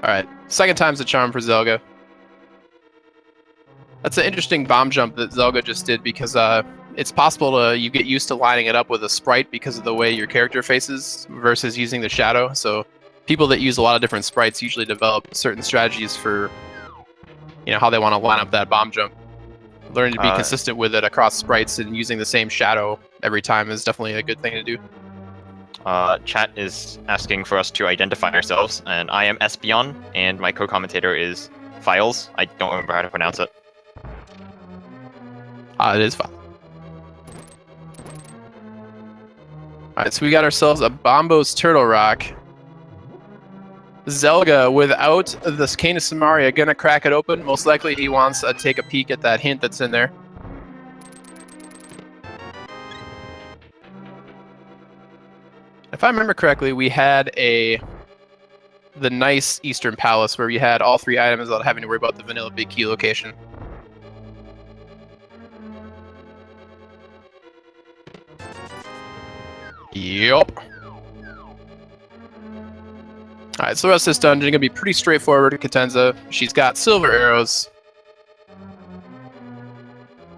Alright, second time's the charm for Zelda. That's an interesting bomb jump that Zelda just did because it's possible you get used to lining it up with a sprite because of the way your character faces versus using the shadow. So people that use a lot of different sprites usually develop certain strategies for how they want to line up that bomb jump. Learning to be consistent with it across sprites and using the same shadow every time is definitely a good thing to do. Chat is asking for us to identify ourselves, and I am Espion, and my co-commentator is Files. I don't remember how to pronounce it. It is fine. Alright, so we got ourselves a Bombo's Turtle Rock. Zelda, without the Cane of Somaria, gonna crack it open. Most likely he wants to take a peek at that hint that's in there. If I remember correctly, we had the nice Eastern Palace where we had all 3 items without having to worry about the vanilla big key location. Yup. Alright, so the rest of this dungeon is going to be pretty straightforward to Cadenza. She's got silver arrows.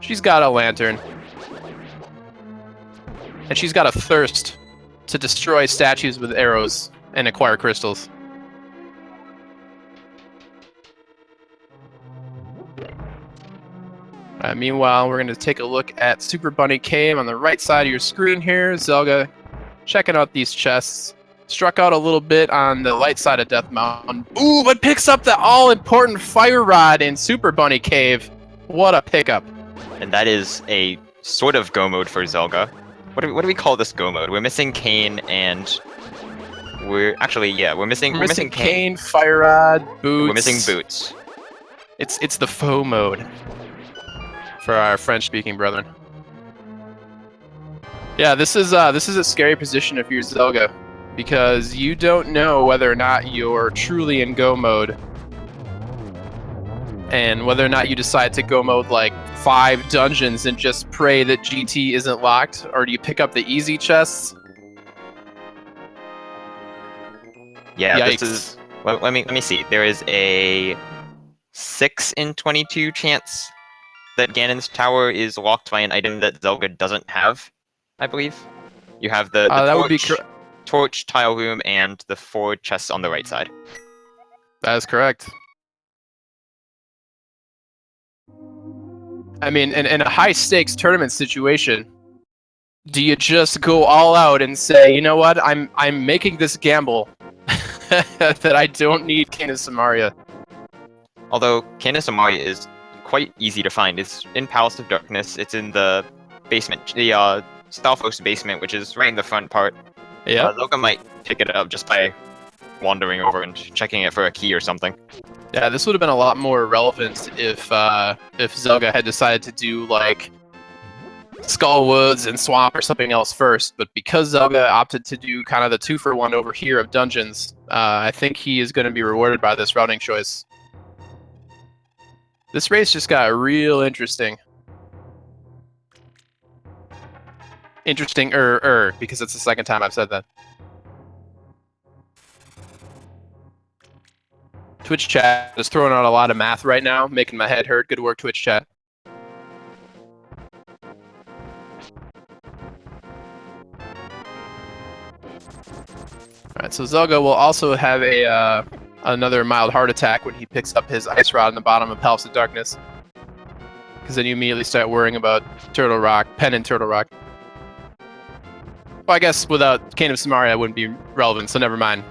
She's got a lantern. And she's got a thirst to destroy statues with arrows and acquire crystals. Meanwhile, we're going to take a look at Super Bunny Cave on the right side of your screen here. Zelda checking out these chests. Struck out a little bit on the light side of Death Mountain. Ooh, but picks up the all-important Fire Rod in Super Bunny Cave. What a pickup. And that is a sort of go mode for Zelda. What do we call this go mode? We're missing Kane and we're missing Kane, Fire Rod, Boots. We're missing Boots. It's the faux mode for our French-speaking brethren. Yeah, this is a scary position if you're Zelda, because you don't know whether or not you're truly in go mode, and whether or not you decide to go mode like 5 dungeons and just pray that GT isn't locked, or do you pick up the easy chests? Yeah, Yikes. This is. Well, let me see. There is a 6 in 22 chance that Ganon's tower is locked by an item that Zelda doesn't have, I believe. You have the torch, tile room, and the 4 chests on the right side. That is correct. I mean, in a high-stakes tournament situation, do you just go all out and say, you know what, I'm making this gamble that I don't need Cane of Somaria? Although Cane of Somaria is quite easy to find. It's in Palace of Darkness. It's in the basement, the Stalfos basement, which is right in the front part. Yeah. Zelda might pick it up just by wandering over and checking it for a key or something. Yeah, this would have been a lot more relevant if Zelda had decided to do like Skullwoods and Swamp or something else first. But because Zelda opted to do kind of the 2-for-1 over here of dungeons, I think he is going to be rewarded by this routing choice. This race just got real interesting. interesting, because it's the second time I've said that. Twitch chat is throwing out a lot of math right now, making my head hurt. Good work, Twitch chat. Alright, so Zelga will also have another mild heart attack when he picks up his ice rod in the bottom of Palace of Darkness. Because then you immediately start worrying about Turtle Rock, Pen and Turtle Rock. Well, I guess without Cane of Somaria it wouldn't be relevant, so never mind.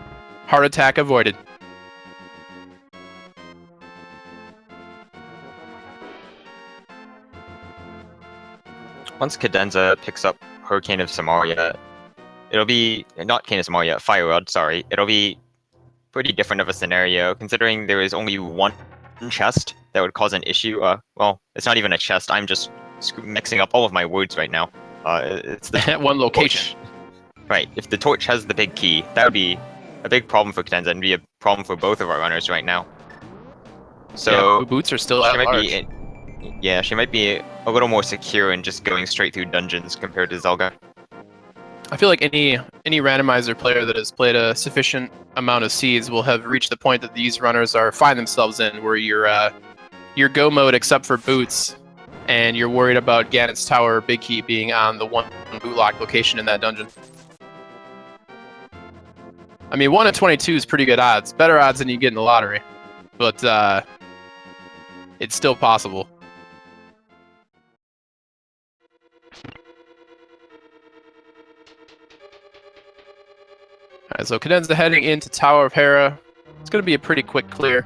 Heart attack avoided. Once Cadenza picks up her Cane of Somaria, it'll be not Cane of Somaria, Fire Rod. Sorry, it'll be pretty different of a scenario considering there is only one chest that would cause an issue. Well, it's not even a chest. I'm just mixing up all of my words right now. It's the one location. Torch. Right. If the torch has the big key, that would be a big problem for Cadenza and be a problem for both of our runners right now. So yeah, boots are still out large. Yeah, she might be a little more secure in just going straight through dungeons compared to Zelda. I feel like any randomizer player that has played a sufficient amount of seeds will have reached the point that these runners find themselves in, where your go mode except for boots, and you're worried about Ganon's Tower or Big Key being on the one boot lock location in that dungeon. I mean, 1 in 22 is pretty good odds. Better odds than you get in the lottery. But it's still possible. Alright, so Cadenza heading into Tower of Hera. It's going to be a pretty quick clear.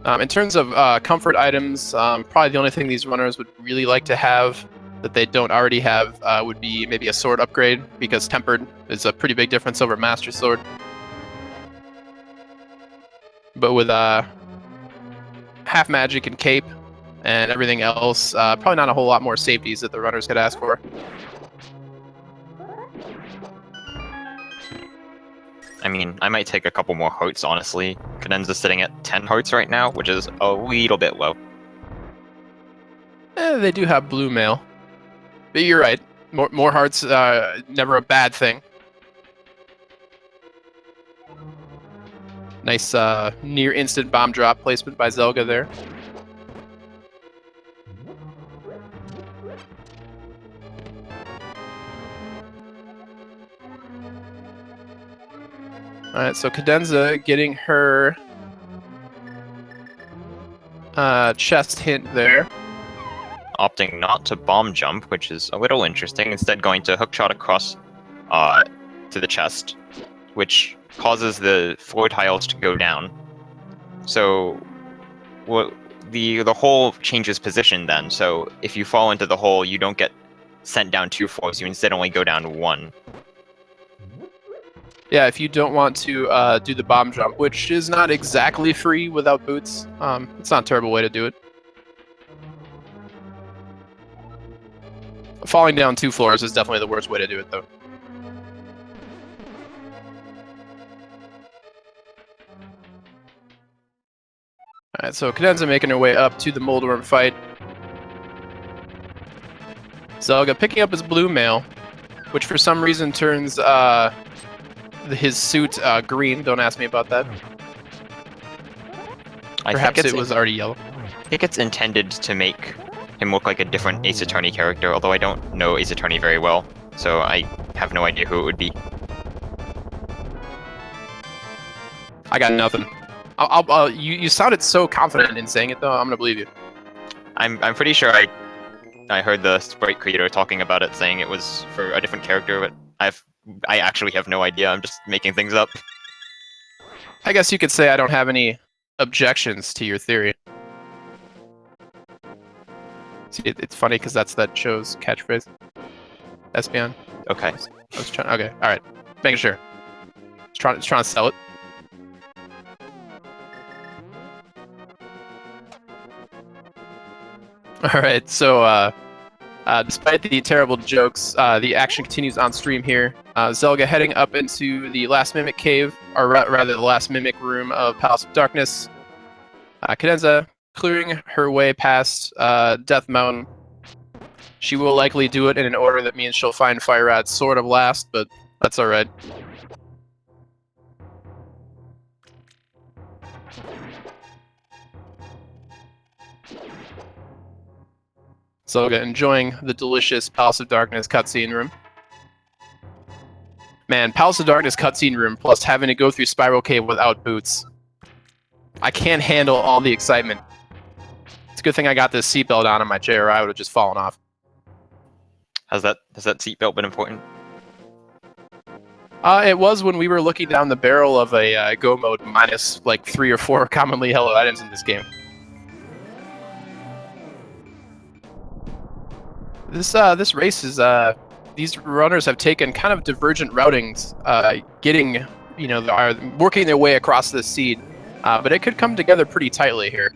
In terms of comfort items, probably the only thing these runners would really like to have that they don't already have would be maybe a sword upgrade, because Tempered is a pretty big difference over Master Sword. But with half magic and cape and everything else, probably not a whole lot more safeties that the runners could ask for. I mean, I might take a couple more hearts, honestly. Cadenza's sitting at 10 hearts right now, which is a little bit low. They do have blue mail. But you're right. More hearts, never a bad thing. Nice near instant bomb drop placement by Zelga there. Alright, so Cadenza getting her chest hint there. Opting not to bomb jump, which is a little interesting, instead going to hookshot across to the chest, which causes the floor tiles to go down. So the hole changes position then, so if you fall into the hole, you don't get sent down 2 floors, you instead only go down 1. Yeah, if you don't want to do the bomb jump, which is not exactly free without boots, it's not a terrible way to do it. Falling down 2 floors is definitely the worst way to do it, though. Alright, so Cadenza making her way up to the Moldorm fight. Zelga picking up his blue mail, which for some reason turns his suit green. Don't ask me about that. Perhaps it was already yellow. I think it's intended to make him look like a different Ace Attorney character, although I don't know Ace Attorney very well, so I have no idea who it would be. I got nothing. You sounded so confident in saying it, though. I'm gonna believe you. I'm pretty sure I heard the sprite creator talking about it, saying it was for a different character, but I actually have no idea. I'm just making things up. I guess you could say I don't have any objections to your theory. See, it's funny because that's that show's catchphrase. Espion. Okay. I was trying. Okay. All right. Making sure. It's trying to sell it. All right. So, despite the terrible jokes, the action continues on stream here. Zelga heading up into the last Mimic Cave, or rather the last Mimic Room of Palace of Darkness. Cadenza clearing her way past Death Mountain. She will likely do it in an order that means she'll find Fire Rod sort of last, but that's alright. Zelda enjoying the delicious Palace of Darkness cutscene room. Man, Palace of Darkness cutscene room plus having to go through Spiral Cave without boots. I can't handle all the excitement. It's a good thing I got this seatbelt on in my chair, or I would have just fallen off. Has that seatbelt been important? It was when we were looking down the barrel of a Go mode minus like 3 or 4 commonly held items in this game. This race is these runners have taken kind of divergent routings, getting working their way across this seed, but it could come together pretty tightly here.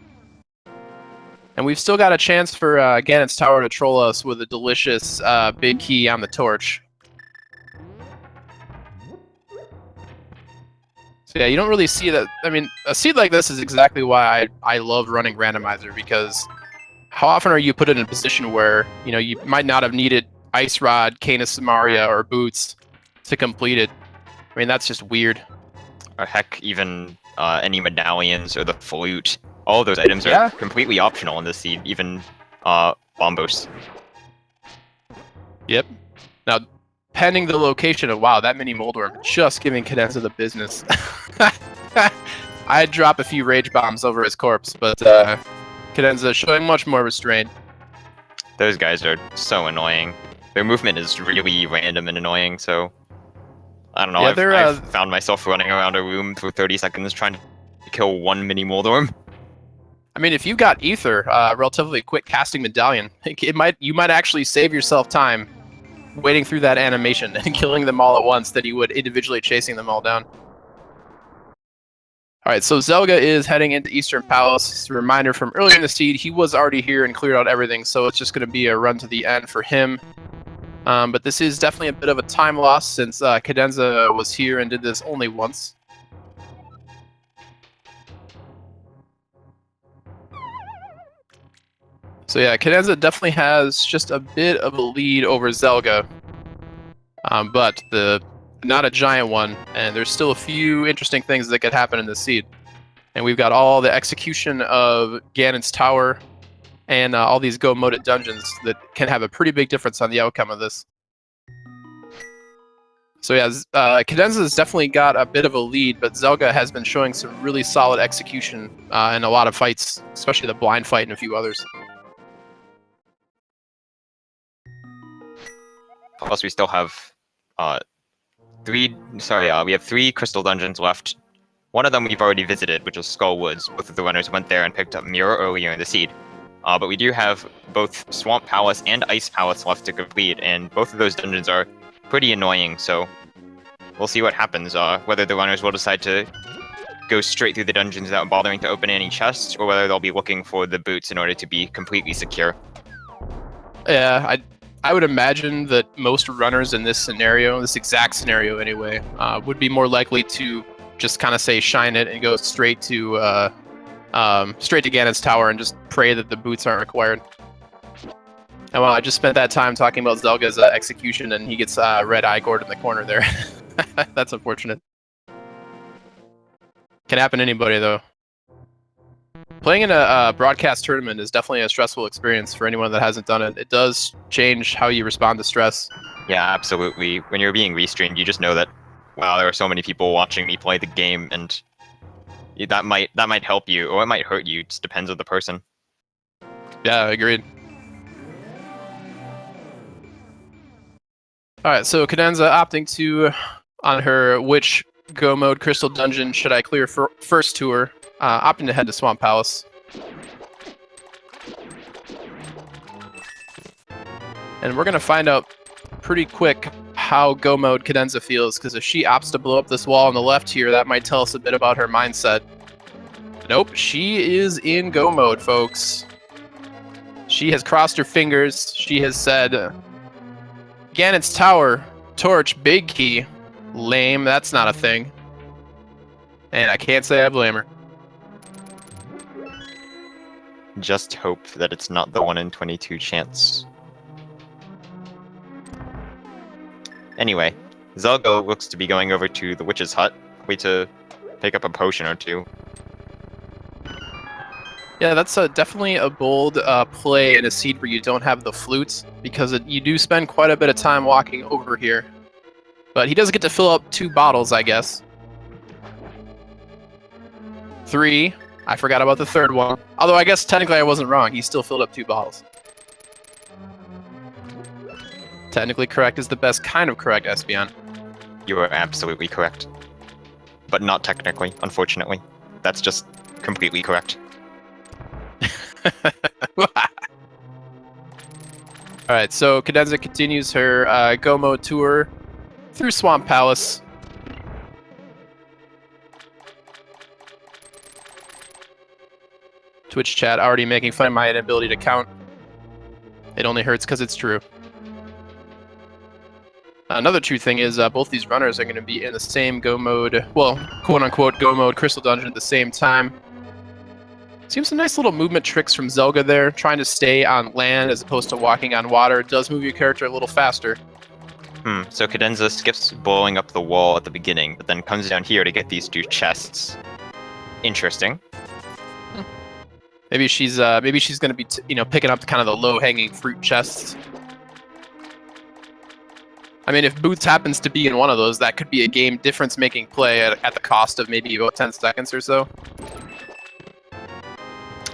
And we've still got a chance for Ganon's Tower to troll us with a delicious big key on the torch. So yeah, you don't really see that. I mean, a seed like this is exactly why I love running Randomizer, because how often are you put in a position where, you know, you might not have needed Ice Rod, Cane of Somaria, or Boots to complete it? I mean, that's just weird. Or heck, even any medallions or the flute. All of those items are completely optional in this seed, even Bombos. Yep. Now, pending the location of, wow, that mini Moldorm just giving Cadenza the business. I'd drop a few rage bombs over his corpse, but Cadenza showing much more restraint. Those guys are so annoying. Their movement is really random and annoying, so I don't know. Yeah, I've found myself running around a room for 30 seconds trying to kill one mini Moldorm. I mean, if you got Ether, relatively quick casting medallion, you might actually save yourself time waiting through that animation and killing them all at once than you would individually chasing them all down. Alright, so Zelda is heading into Eastern Palace. It's a reminder from earlier in the seed, he was already here and cleared out everything, so it's just going to be a run to the end for him. But this is definitely a bit of a time loss since Cadenza was here and did this only once. So yeah, Cadenza definitely has just a bit of a lead over Zelda, but not a giant one, and there's still a few interesting things that could happen in this seed. And we've got all the execution of Ganon's Tower and all these go-moded dungeons that can have a pretty big difference on the outcome of this. So yeah, Cadenza's definitely got a bit of a lead, but Zelda has been showing some really solid execution in a lot of fights, especially the blind fight and a few others. Plus, we still have we have 3 crystal dungeons left. One of them we've already visited, which is Skull Woods. Both of the runners went there and picked up Mirror earlier in the seed. But we do have both Swamp Palace and Ice Palace left to complete, and both of those dungeons are pretty annoying, so we'll see what happens. Whether the runners will decide to go straight through the dungeons without bothering to open any chests, or whether they'll be looking for the boots in order to be completely secure. Yeah, I would imagine that most runners in this scenario, this exact scenario anyway, would be more likely to just kind of say shine it and go straight to Ganon's Tower and just pray that the boots aren't required. And well, I just spent that time talking about Zelga's execution, and he gets red eye gored in the corner there. That's unfortunate. Can happen to anybody though. Playing in a broadcast tournament is definitely a stressful experience for anyone that hasn't done it. It does change how you respond to stress. Yeah, absolutely. When you're being restreamed, you just know that, wow, there are so many people watching me play the game, and that might help you, or it might hurt you. It just depends on the person. Yeah, agreed. Alright, so Cadenza opting to, on her which Go Mode Crystal Dungeon should I clear first tour, opting to head to Swamp Palace. And we're going to find out pretty quick how Go Mode Cadenza feels, because if she opts to blow up this wall on the left here, that might tell us a bit about her mindset. Nope, she is in Go Mode, folks. She has crossed her fingers. She has said, Ganon's Tower, torch, big key. Lame, that's not a thing. And I can't say I blame her. Just hope that it's not the 1 in 22 chance. Anyway, Zelda looks to be going over to the witch's hut, to pick up a potion or two. Yeah, that's definitely a bold play in a seed where you don't have the flutes, because you do spend quite a bit of time walking over here. But he does get to fill up 2 bottles, I guess. 3. I forgot about the 3rd one. Although I guess technically I wasn't wrong. He still filled up 2 bottles. Technically correct is the best kind of correct, Espeon. You are absolutely correct. But not technically, unfortunately. That's just completely correct. Alright, so Cadenza continues her Go Mode tour through Swamp Palace. Twitch chat already making fun of my inability to count. It only hurts because it's true. Another true thing is both these runners are going to be in the same Go Mode, well, quote-unquote Go Mode Crystal Dungeon at the same time. Seems some nice little movement tricks from Zelda there, trying to stay on land as opposed to walking on water. It does move your character a little faster. So Cadenza skips blowing up the wall at the beginning, but then comes down here to get these 2 chests. Interesting. Maybe she's going to be picking up kind of the low-hanging fruit chests. I mean, if Boots happens to be in one of those, that could be a game difference-making play at the cost of maybe about 10 seconds or so.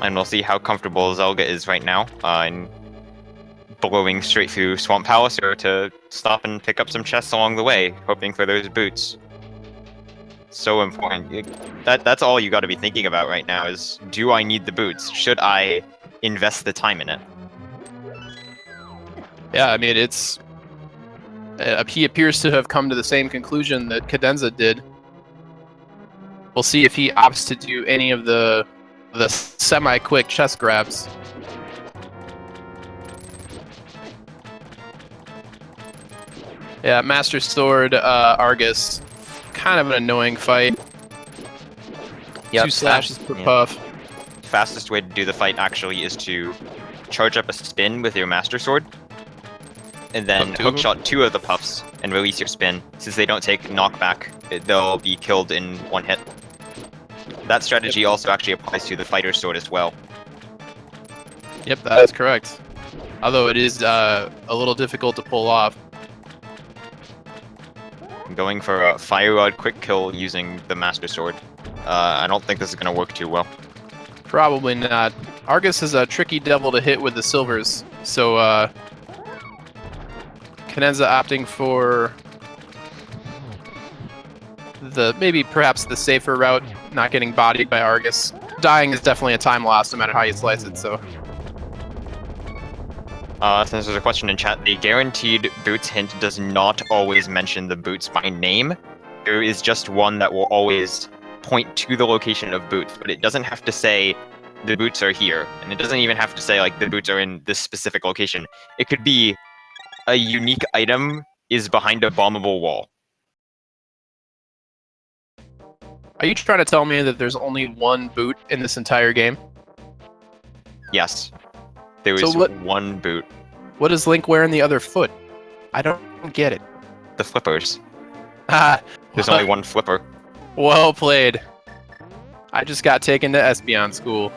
And we'll see how comfortable Zelda is right now in blowing straight through Swamp Palace, or to stop and pick up some chests along the way, hoping for those boots. So important. That's all you got to be thinking about right now is, do I need the boots? Should I invest the time in it? Yeah, I mean, he appears to have come to the same conclusion that Cadenza did. We'll see if he opts to do any of the semi-quick chest grabs. Yeah, Master Sword, Argos. Kind of an annoying fight. Yep, 2 slashes per puff. Fastest way to do the fight actually is to charge up a spin with your Master Sword, and then hookshot 2 of the puffs and release your spin. Since they don't take knockback, they'll be killed in 1 hit. That strategy also actually applies to the fighter's sword as well. Yep, that is correct. Although it is a little difficult to pull off. I'm going for a Fire Rod quick kill using the Master Sword. I don't think this is going to work too well. Probably not. Argos is a tricky devil to hit with the silvers, so Cadenza opting for perhaps the safer route, not getting bodied by Argos. Dying is definitely a time loss no matter how you slice it, so. Since there's a question in chat, the guaranteed boots hint does not always mention the boots by name. There is just one that will always point to the location of boots, but it doesn't have to say the boots are here, and it doesn't even have to say like the boots are in this specific location. It could be a unique item is behind a bombable wall. Are you trying to tell me that there's only 1 boot in this entire game? Yes. There is 1 boot. What does Link wear in the other foot? I don't get it. The flippers. Ah, There's only 1 flipper. Well played. I just got taken to Espeon school.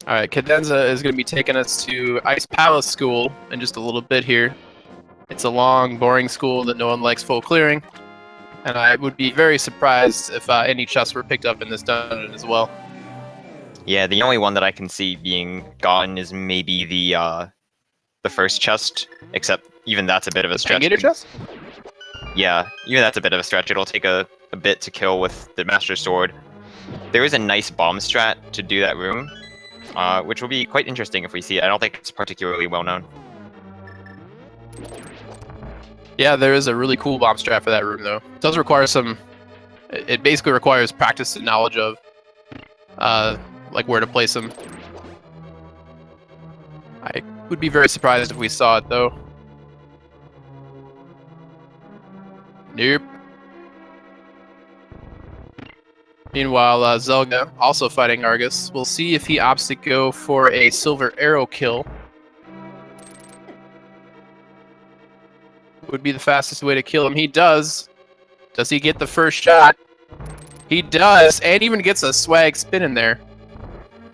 Alright, Cadenza is going to be taking us to Ice Palace School in just a little bit here. It's a long, boring school that no one likes full clearing. And I would be very surprised if any chests were picked up in this dungeon as well. Yeah, the only one that I can see being gotten is maybe the first chest, except even that's a bit of a stretch. Gator chest? Yeah, even that's a bit of a stretch. It'll take a bit to kill with the Master Sword. There is a nice bomb strat to do that room, which will be quite interesting if we see it. I don't think it's particularly well known. Yeah, there is a really cool bomb strat for that room, though. It does require some... It basically requires practice and knowledge of, like, where to place them. I would be very surprised if we saw it, though. Nope. Meanwhile, Zelda, also fighting Argos. We'll see if he opts to go for a silver arrow kill. would be the fastest way to kill him. He does. Does he get the first shot? He does, and even gets a swag spin in there.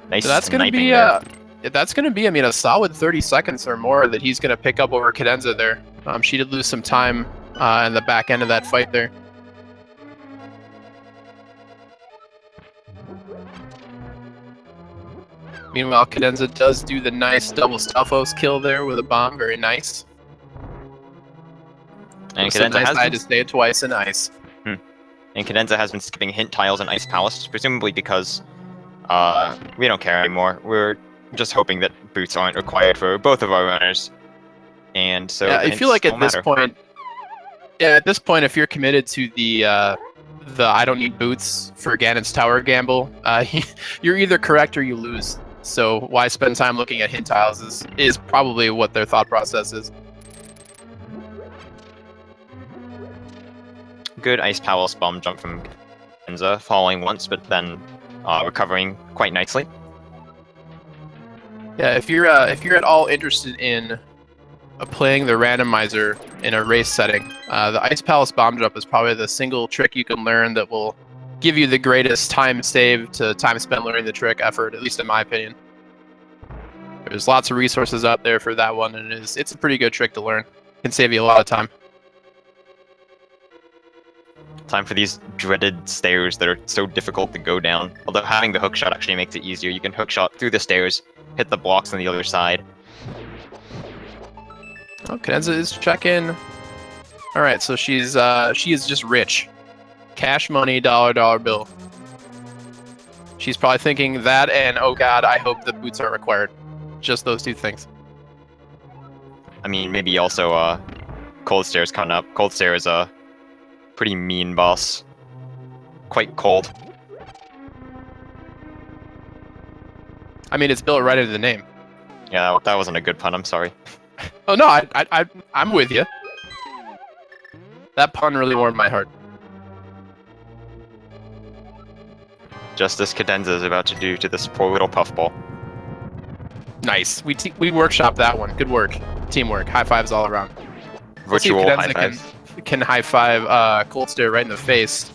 Nice. So that's gonna be I mean, a solid 30 seconds or more that he's gonna pick up over Cadenza there. She did lose some time in the back end of that fight there. Meanwhile, Cadenza does do the nice double Stalfos kill there with a bomb. Very nice. And Cadenza Cadenza nice has eye been, to stay twice in ice. and Cadenza has been skipping hint tiles in Ice Palace, presumably because we don't care anymore. We're just hoping that boots aren't required for both of our runners. And so Yeah, I feel like at this point, if you're committed to the I don't need boots for Ganon's tower gamble, you're either correct or you lose. So why spend time looking at hint tiles is probably what their thought process is. Good Ice Palace bomb jump from Cadenza, falling once, but then recovering quite nicely. Yeah, if you're at all interested in playing the randomizer in a race setting, the Ice Palace bomb jump is probably the single trick you can learn that will give you the greatest time save to time spent learning the trick effort, at least in my opinion. There's lots of resources out there for that one, and it's a pretty good trick to learn. It can save you a lot of time. Time for these dreaded stairs that are so difficult to go down. Although having the hookshot actually makes it easier. You can hookshot through the stairs, hit the blocks on the other side. Oh, Cadenza is checking. All right, so she is just rich, cash money, dollar bill. She's probably thinking that, and oh god, I hope the boots aren't required. Just those two things. I mean, maybe also Cold Stair's coming up. Cold Stair is a pretty mean boss. Quite cold. I mean, it's built right into the name. Yeah, that wasn't a good pun. I'm sorry. Oh no, I'm with you. That pun really warmed my heart. Just as Cadenza is about to do to this poor little puffball. Nice. We workshopped that one. Good work. Teamwork. High fives all around. Virtual high fives. Can high five Cold Stare right in the face.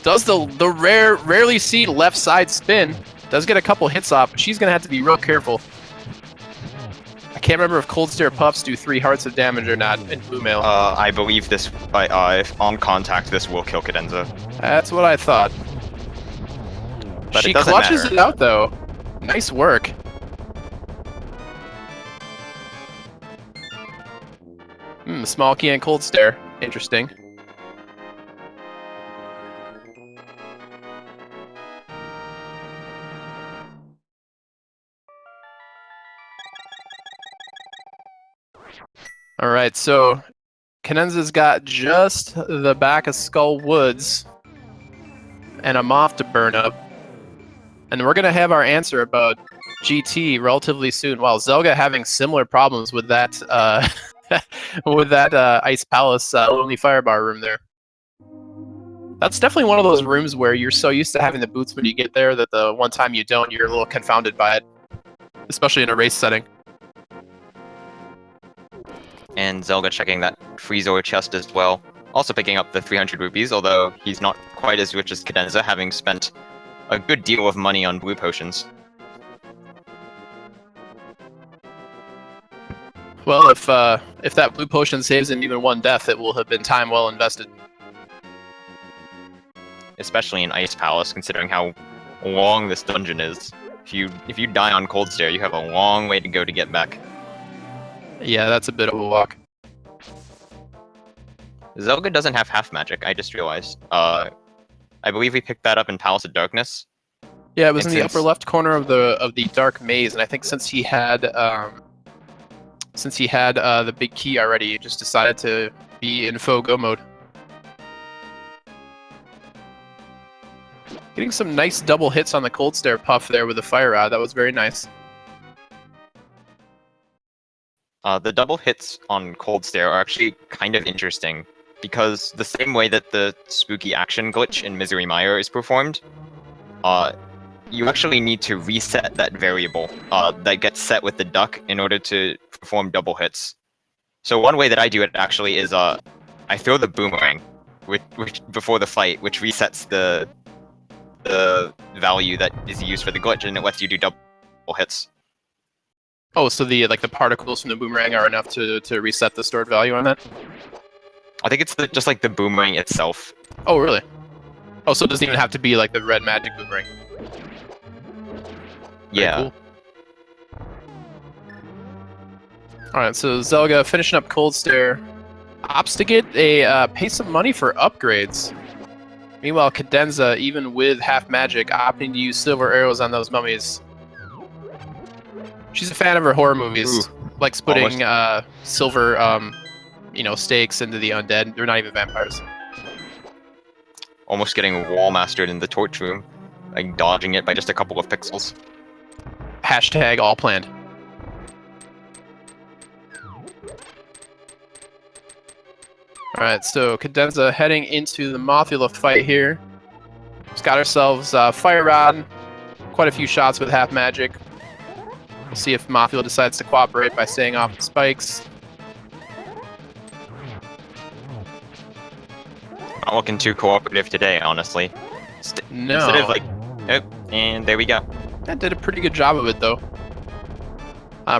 Does the rarely seen left side spin. Does get a couple hits off, but she's gonna have to be real careful. I can't remember if Cold Stare puffs do 3 hearts of damage or not in Blue Mail. I believe this, if on contact, this will kill Cadenza. That's what I thought. But she it doesn't clutches matter. it out though. Nice work. Small key and Cold Stare. Interesting. All right, so Cadenza's got just the back of Skull Woods and a moth to burn up. And we're going to have our answer about GT relatively soon. While Zelda having similar problems with that Ice Palace Lonely Firebar room there. That's definitely one of those rooms where you're so used to having the boots when you get there that the one time you don't, you're a little confounded by it. Especially in a race setting. And Zelda checking that free Zora chest as well. Also picking up the 300 rupees, although he's not quite as rich as Cadenza, having spent a good deal of money on blue potions. Well, if that blue potion saves him even one death, it will have been time well invested. Especially in Ice Palace, considering how long this dungeon is. If you die on Cold Stare, you have a long way to go to get back. Yeah, that's a bit of a walk. Zelda doesn't have half magic, I just realized. I believe we picked that up in Palace of Darkness. Yeah, it was in the upper left corner of the dark maze, and I think since he had the big key already, he just decided to be in faux go mode. Getting some nice double hits on the Cold Stare puff there with the fire rod. That was very nice. The double hits on Cold Stare are actually kind of interesting, because the same way that the spooky action glitch in Misery Mire is performed, you actually need to reset that variable that gets set with the duck in order to perform double hits. So one way that I do it actually is I throw the boomerang, which before the fight, which resets the value that is used for the glitch, and it lets you do double hits. Oh, so the particles from the boomerang are enough to reset the stored value on that? I think it's just like the boomerang itself. Oh, really? Oh, so it doesn't even have to be like the red magic boomerang. Yeah. Cool. Alright, so Zelda finishing up Cold Stare. Opts to get pay some money for upgrades. Meanwhile, Cadenza, even with half magic, opting to use silver arrows on those mummies. She's a fan of her horror movies. Ooh, likes putting silver stakes into the undead. They're not even vampires. Almost getting wall mastered in the torch room, like dodging it by just a couple of pixels. Hashtag all planned. Alright, so Cadenza heading into the Mothula fight here. She's got ourselves Fire Rod, quite a few shots with half magic. We'll see if Mothula decides to cooperate by staying off the spikes. Not looking too cooperative today, honestly. No. Instead of like, oh, and there we go. That did a pretty good job of it, though.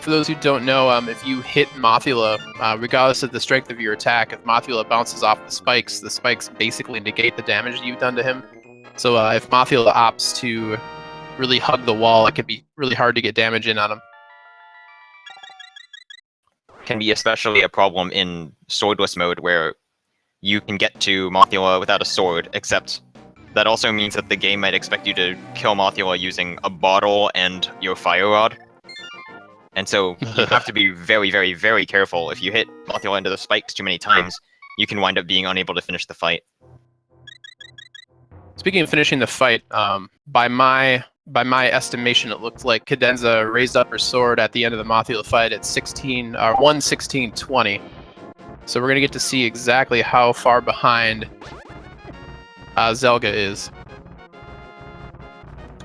For those who don't know, if you hit Mothula, regardless of the strength of your attack, if Mothula bounces off the spikes basically negate the damage you've done to him. So if Mothula opts to really hug the wall, it can be really hard to get damage in on him. Can be especially a problem in swordless mode, where you can get to Mothula without a sword, except that also means that the game might expect you to kill Mothula using a bottle and your fire rod. And so you have to be very, very, very careful. If you hit Mothula into the spikes too many times, you can wind up being unable to finish the fight. Speaking of finishing the fight, by my estimation, it looked like Cadenza raised up her sword at the end of the Mothula fight at 1:16:20. So we're gonna get to see exactly how far behind Zelda is.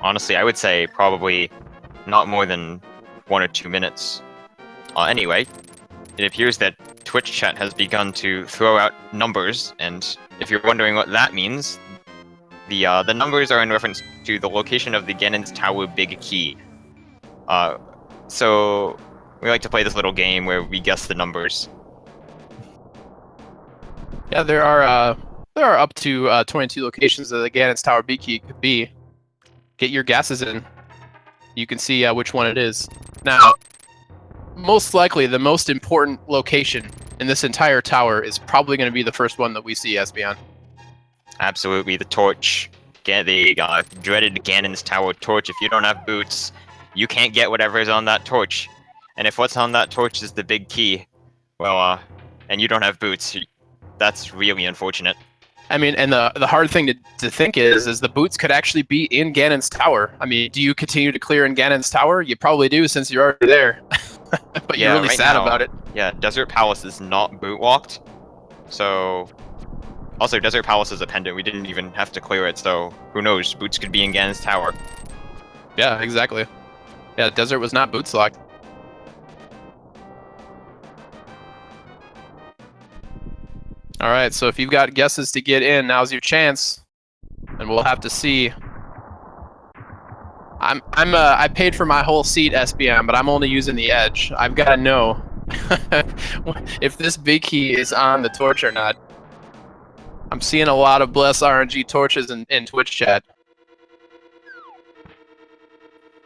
Honestly, I would say probably not more than 1 or 2 minutes. Anyway, it appears that Twitch chat has begun to throw out numbers, and if you're wondering what that means, the numbers are in reference to the location of the Ganon's Tower Big Key. So we like to play this little game where we guess the numbers. Yeah, there are up to 22 locations that the Ganon's Tower Big Key could be. Get your guesses in. You can see which one it is. Now, most likely the most important location in this entire tower is probably going to be the first one that we see, Espeon. Absolutely, the torch. The dreaded Ganon's Tower torch. If you don't have boots, you can't get whatever is on that torch. And if what's on that torch is the big key, well, and you don't have boots, that's really unfortunate. I mean, and the hard thing to think is the boots could actually be in Ganon's Tower. I mean, do you continue to clear in Ganon's Tower? You probably do, since you're already there. But Yeah, you're really right sad now, about it. Yeah, Desert Palace is not boot locked. So, also Desert Palace is a pendant. We didn't even have to clear it, so who knows? Boots could be in Ganon's Tower. Yeah, exactly. Yeah, Desert was not boots locked. All right, so if you've got guesses to get in, now's your chance, and we'll have to see. I paid for my whole seat, SBM, but I'm only using the edge. I've got to know if this big key is on the torch or not. I'm seeing a lot of Bless RNG torches in Twitch chat.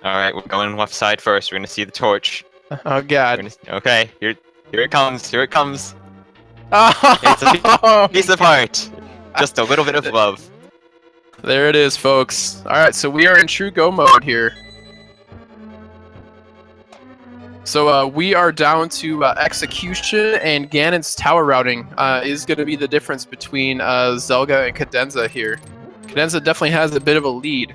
Alright, we're going left side first. We're gonna see the torch. Oh God. Okay, here it comes. Here it comes. Oh, It's a piece of heart. Just a little bit of love. there it is, folks. All right, so we are in true go mode here. So we are down to execution, and Ganon's tower routing is going to be the difference between Zelda and Cadenza here. Cadenza definitely has a bit of a lead.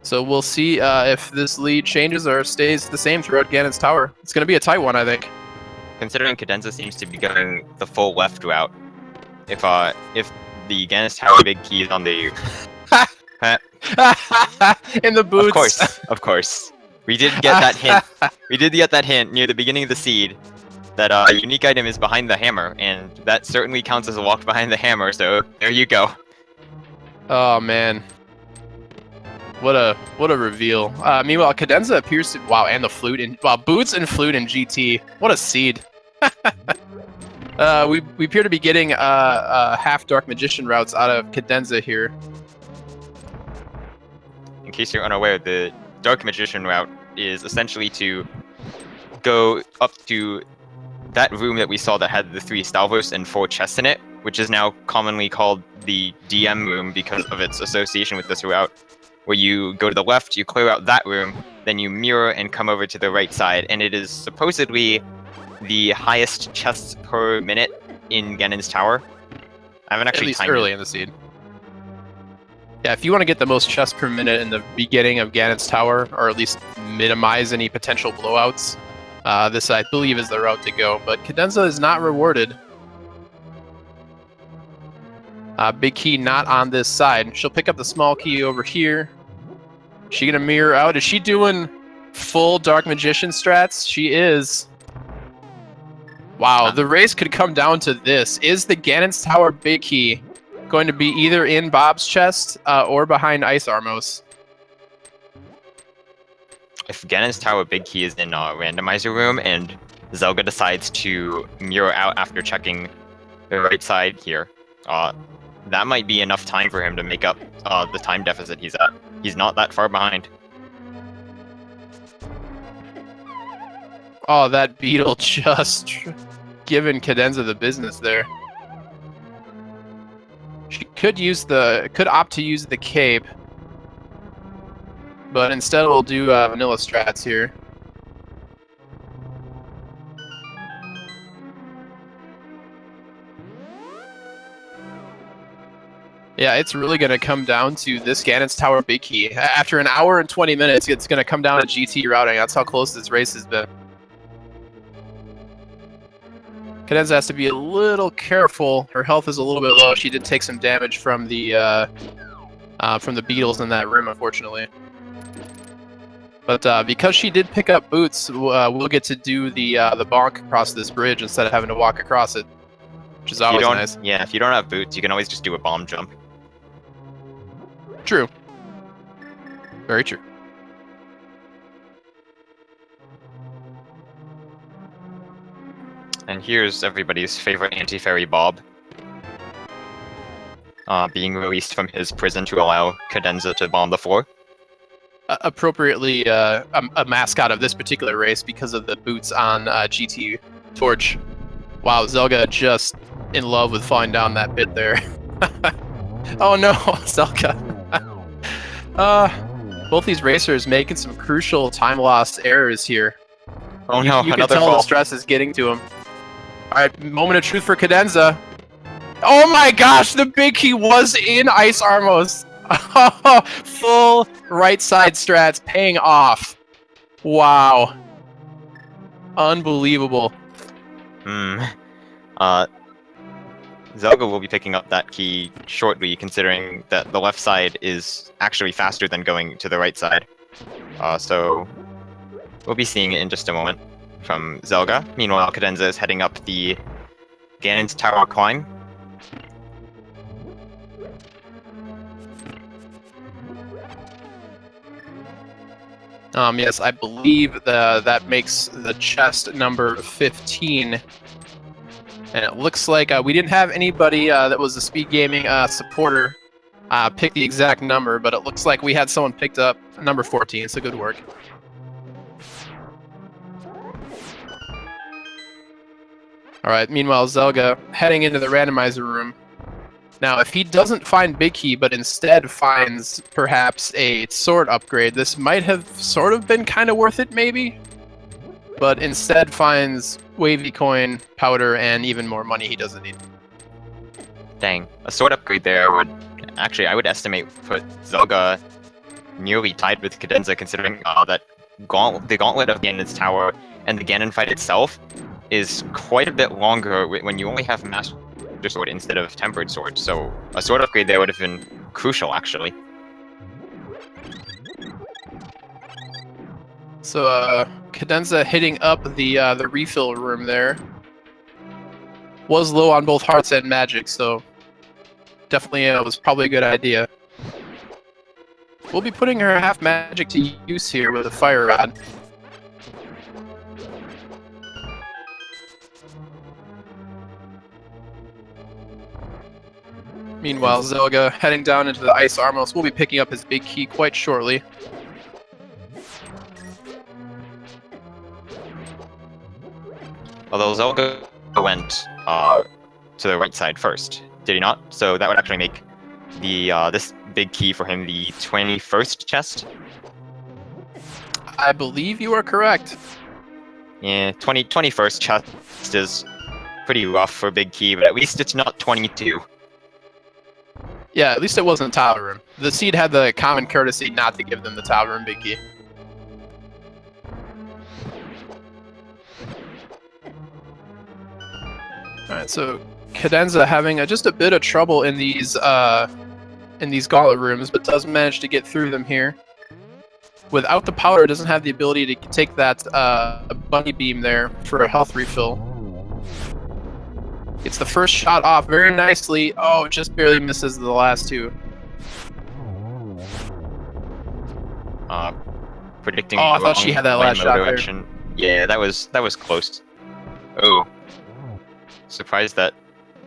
So we'll see if this lead changes or stays the same throughout Ganon's tower. It's going to be a tight one, I think. Considering Cadenza seems to be going the full left route, if the Ganon's Tower big key is on the in the boots. Of course. We did get that hint. We did get that hint near the beginning of the seed. that unique item is behind the hammer, and that certainly counts as a walk behind the hammer, so there you go. Oh man. What a reveal. Meanwhile, Cadenza appears to and the flute in boots and flute in GT. What a seed. We appear to be getting half dark magician routes out of Cadenza here. In case you're unaware, the dark magician route is essentially to go up to that room that we saw that had the 3 salvos and 4 chests in it, which is now commonly called the DM room because of its association with this route, where you go to the left, you clear out that room, then you mirror and come over to the right side, and it is supposedly the highest chests per minute in Ganon's Tower. I haven't actually At least timed early it. in the seed. Yeah, if you want to get the most chests per minute in the beginning of Ganon's Tower, or at least minimize any potential blowouts, this I believe is the route to go. But Cadenza is not rewarded. Big key not on this side. She'll pick up the small key over here. Is she gonna mirror out? Is she doing full Dark Magician strats? She is. Wow, the race could come down to this. Is the Ganon's Tower big key going to be either in Bob's chest or behind Ice Armos? If Ganon's Tower big key is in Randomizer room and Zelda decides to mirror out after checking the right side here, that might be enough time for him to make up the time deficit he's at. He's not that far behind. Oh, that beetle just giving Cadenza the business there. She could opt to use the cape, but instead we'll do vanilla strats here. Yeah, it's really going to come down to this Ganon's Tower big key. After an hour and 20 minutes, it's going to come down to GT routing. That's how close this race has been. Cadenza has to be a little careful. Her health is a little bit low. She did take some damage from the beetles in that room, unfortunately. But because she did pick up boots, we'll get to do the bonk across this bridge instead of having to walk across it, which is always nice. Yeah, if you don't have boots, you can always just do a bomb jump. True. Very true. And here's everybody's favorite anti-fairy Bob, being released from his prison to allow Cadenza to bomb the floor. Appropriately a mascot of this particular race because of the boots on GT Torch. Wow, Zelda just in love with falling down that bit there. Oh no, Zelda. Both these racers making some crucial time loss errors here. Oh no, you can another tell fall. the stress is getting to him. Alright, moment of truth for Cadenza. Oh my gosh, the big key was in Ice Armos. Full right side strats paying off. Wow. Unbelievable. Zelda will be picking up that key shortly, considering that the left side is actually faster than going to the right side. So we'll be seeing it in just a moment from Zelda. Meanwhile, Cadenza is heading up the Ganon's Tower climb. Yes, I believe that makes the chest number 15. And it looks like we didn't have anybody that was a speed gaming supporter pick the exact number, but it looks like we had someone picked up number 14, so good work. Alright, meanwhile, Zelda heading into the randomizer room. Now, if he doesn't find Big Key, but instead finds perhaps a sword upgrade, this might have sort of been kind of worth it, maybe? But instead finds Wavy Coin, Powder, and even more money he doesn't need. Dang, a sword upgrade there would... Actually, I would estimate put Zelda nearly tied with Cadenza, considering that the Gauntlet of Ganon's Tower and the Ganon fight itself is quite a bit longer when you only have Master Sword instead of Tempered Sword, so a sword upgrade there would have been crucial, actually. So, Cadenza hitting up the refill room there. Was low on both hearts and magic, so definitely was probably a good idea. We'll be putting her half magic to use here with a fire rod. Meanwhile, Zelda heading down into the Ice Armos. We'll be picking up his big key quite shortly. Although Zelda went to the right side first, did he not? So that would actually make the this big key for him the 21st chest. I believe you are correct. Yeah, 21st chest is pretty rough for a big key, but at least it's not 22. Yeah, at least it wasn't a tile room. The seed had the common courtesy not to give them the tile room big key. Alright, so Cadenza having just a bit of trouble in these gauntlet rooms, but does manage to get through them here. Without the power, it doesn't have the ability to take that bunny beam there for a health refill. Gets the first shot off very nicely. Oh, it just barely misses the last two. Predicting. Oh, I thought she had that last shot direction. There. Yeah, that was close. Oh, surprised that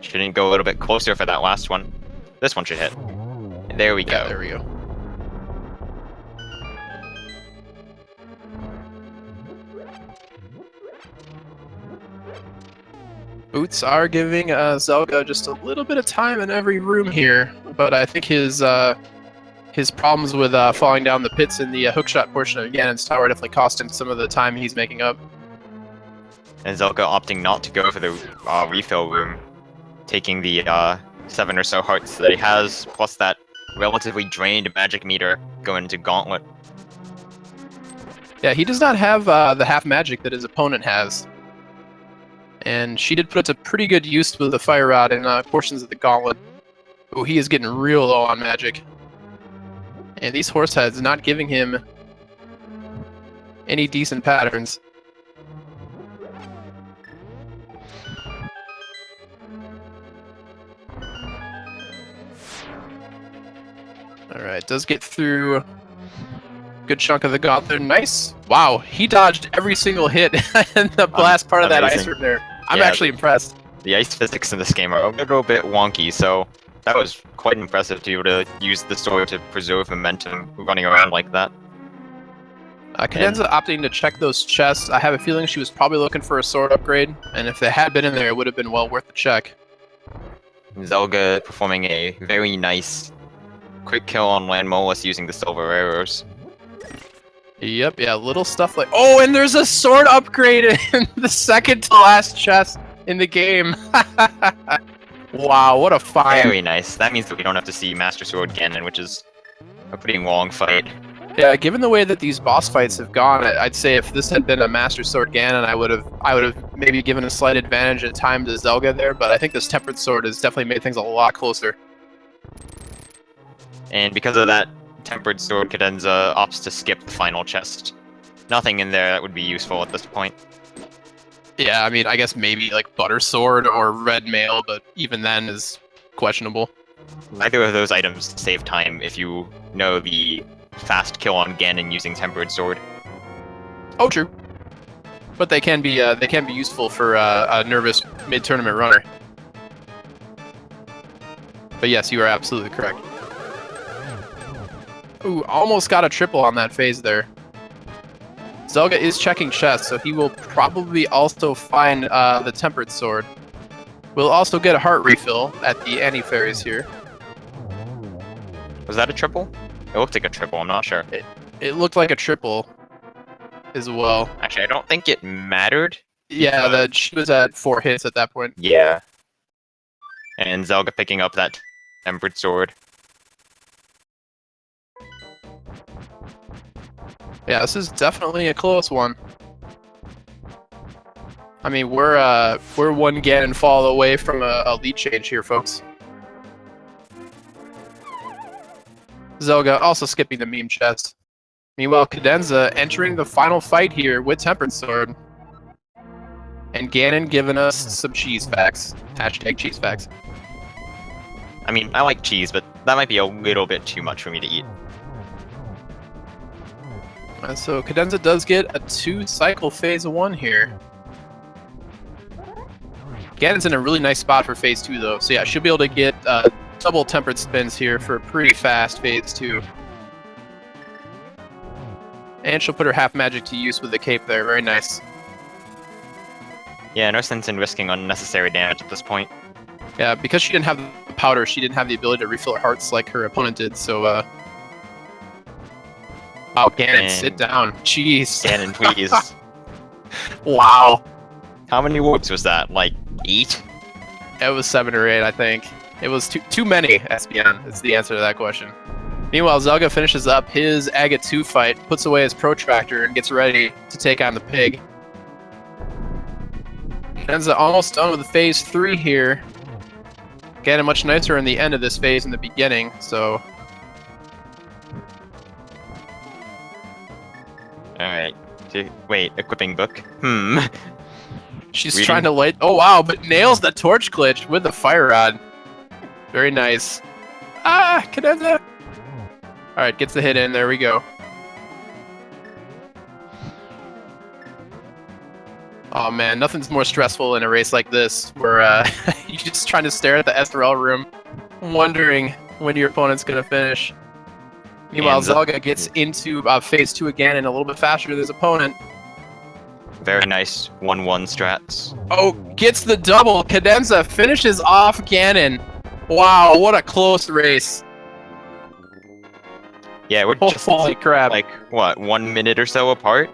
she didn't go a little bit closer for that last one. This one should hit. There we go. Yeah, there we go. Boots are giving Zelda just a little bit of time in every room here, but I think his problems with falling down the pits in the hookshot portion of Ganon's tower definitely cost him some of the time he's making up. And Zelda opting not to go for the refill room, taking the 7 or so hearts that he has, plus that relatively drained magic meter going into Gauntlet. Yeah, he does not have the half magic that his opponent has. And she did put it to pretty good use with the fire rod in portions of the Gauntlet. Oh, he is getting real low on magic. And these horse heads not giving him any decent patterns. Alright, does get through a good chunk of the Gauntlet. Nice. Wow, he dodged every single hit in the last part of that ice room there. I'm actually impressed. The ice physics in this game are a little bit wonky, so that was quite impressive to be able to use the sword to preserve momentum running around like that. Cadenza opting to check those chests. I have a feeling she was probably looking for a sword upgrade, and if they had been in there, it would have been well worth the check. Zelda performing a very nice quick kill on Land Molus using the silver arrows. Yep, yeah, little stuff like... Oh, and there's a sword upgrade in the second to last chest in the game. Wow, what a find. Very nice. That means that we don't have to see Master Sword Ganon, which is a pretty long fight. Yeah, given the way that these boss fights have gone, I'd say if this had been a Master Sword Ganon, I would have maybe given a slight advantage at time to Zelda there, but I think this Tempered Sword has definitely made things a lot closer. And because of that Tempered Sword, Cadenza opts to skip the final chest. Nothing in there that would be useful at this point. Yeah, I mean, I guess maybe like Butter Sword or Red Mail, but even then is questionable. Neither of those items save time if you know the fast kill on Ganon using Tempered Sword. Oh, true. But they can be useful for a nervous mid-tournament runner. But yes, you are absolutely correct. Ooh, almost got a triple on that phase there. Zelda is checking chests, so he will probably also find the Tempered Sword. We'll also get a heart refill at the Anti-Fairies here. Was that a triple? It looked like a triple, I'm not sure. It looked like a triple as well. Actually, I don't think it mattered. Yeah, she was at 4 hits at that point. Yeah. And Zelda picking up that Tempered Sword. Yeah, this is definitely a close one. I mean, we're one Ganon fall away from a lead change here, folks. Zelda also skipping the meme chest. Meanwhile, Cadenza entering the final fight here with Tempered Sword. And Ganon giving us some cheese facts. Hashtag cheese facts. I mean, I like cheese, but that might be a little bit too much for me to eat. So Cadenza does get a 2-cycle phase 1 here. Ganon's in a really nice spot for phase 2 though, so yeah, she'll be able to get double tempered spins here for a pretty fast phase 2. And she'll put her half magic to use with the cape there, very nice. Yeah, no sense in risking unnecessary damage at this point. Yeah, because she didn't have the powder, she didn't have the ability to refill her hearts like her opponent did, so Oh, Ganon, sit down. Jeez. Ganon, please. Wow. How many warps was that? Like, 8? It was 7 or 8, I think. It was too many, SBN, is the answer to that question. Meanwhile, Zelga finishes up his Aga 2 fight, puts away his protractor, and gets ready to take on the pig. Cadenza almost done with phase 3 here. Ganon much nicer in the end of this phase than the beginning, so... Alright. Wait, equipping book? She's Reading. trying to light... Oh wow, but nails the torch glitch with the fire rod. Very nice. Ah, Cadenza! Alright, gets the hit in, there we go. Oh man, nothing's more stressful in a race like this, where you're just trying to stare at the SRL room, wondering when your opponent's gonna finish. Meanwhile, Zelga gets into phase 2 again and a little bit faster than his opponent. Very nice 1-1 strats. Oh, gets the double. Cadenza finishes off Ganon. Wow, what a close race. Yeah, we're just Holy crap. like, what, 1 minute or so apart?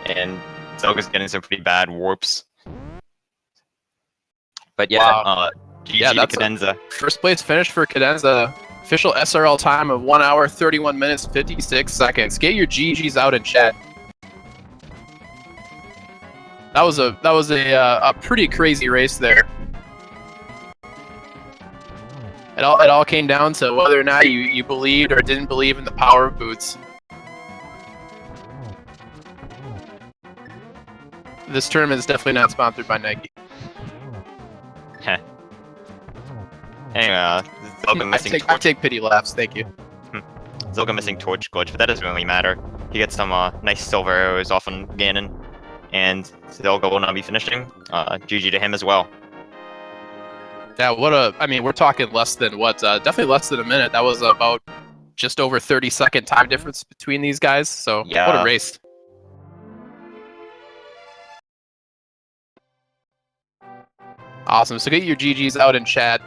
And Zelga's getting some pretty bad warps. But yeah, GG to Cadenza. First place finish for Cadenza. Official SRL time of 1 hour, 31 minutes, 56 seconds. Get your GGs out in chat. That was a pretty crazy race there. It all came down to whether or not you believed or didn't believe in the power of boots. This tournament is definitely not sponsored by Nike. Heh. Anyway, Zelga missing I take pity laughs, thank you. Zelga missing torch glitch, but that doesn't really matter. He gets some nice silver arrows off on Ganon, and Zelga will not be finishing. GG to him as well. Yeah, I mean, we're talking less than definitely less than a minute. That was about just over 30-second time difference between these guys, so yeah. What a race. Awesome, so get your GGs out in chat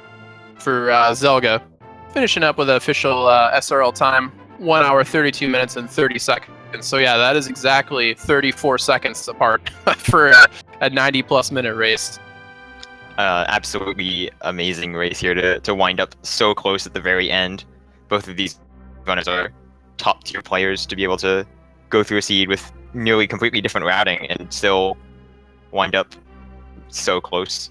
for Zelga. Finishing up with an official SRL time, 1 hour, 32 minutes, and 30 seconds. So yeah, that is exactly 34 seconds apart for a 90-plus minute race. Absolutely amazing race here to wind up so close at the very end. Both of these runners are top-tier players to be able to go through a seed with nearly completely different routing and still wind up so close.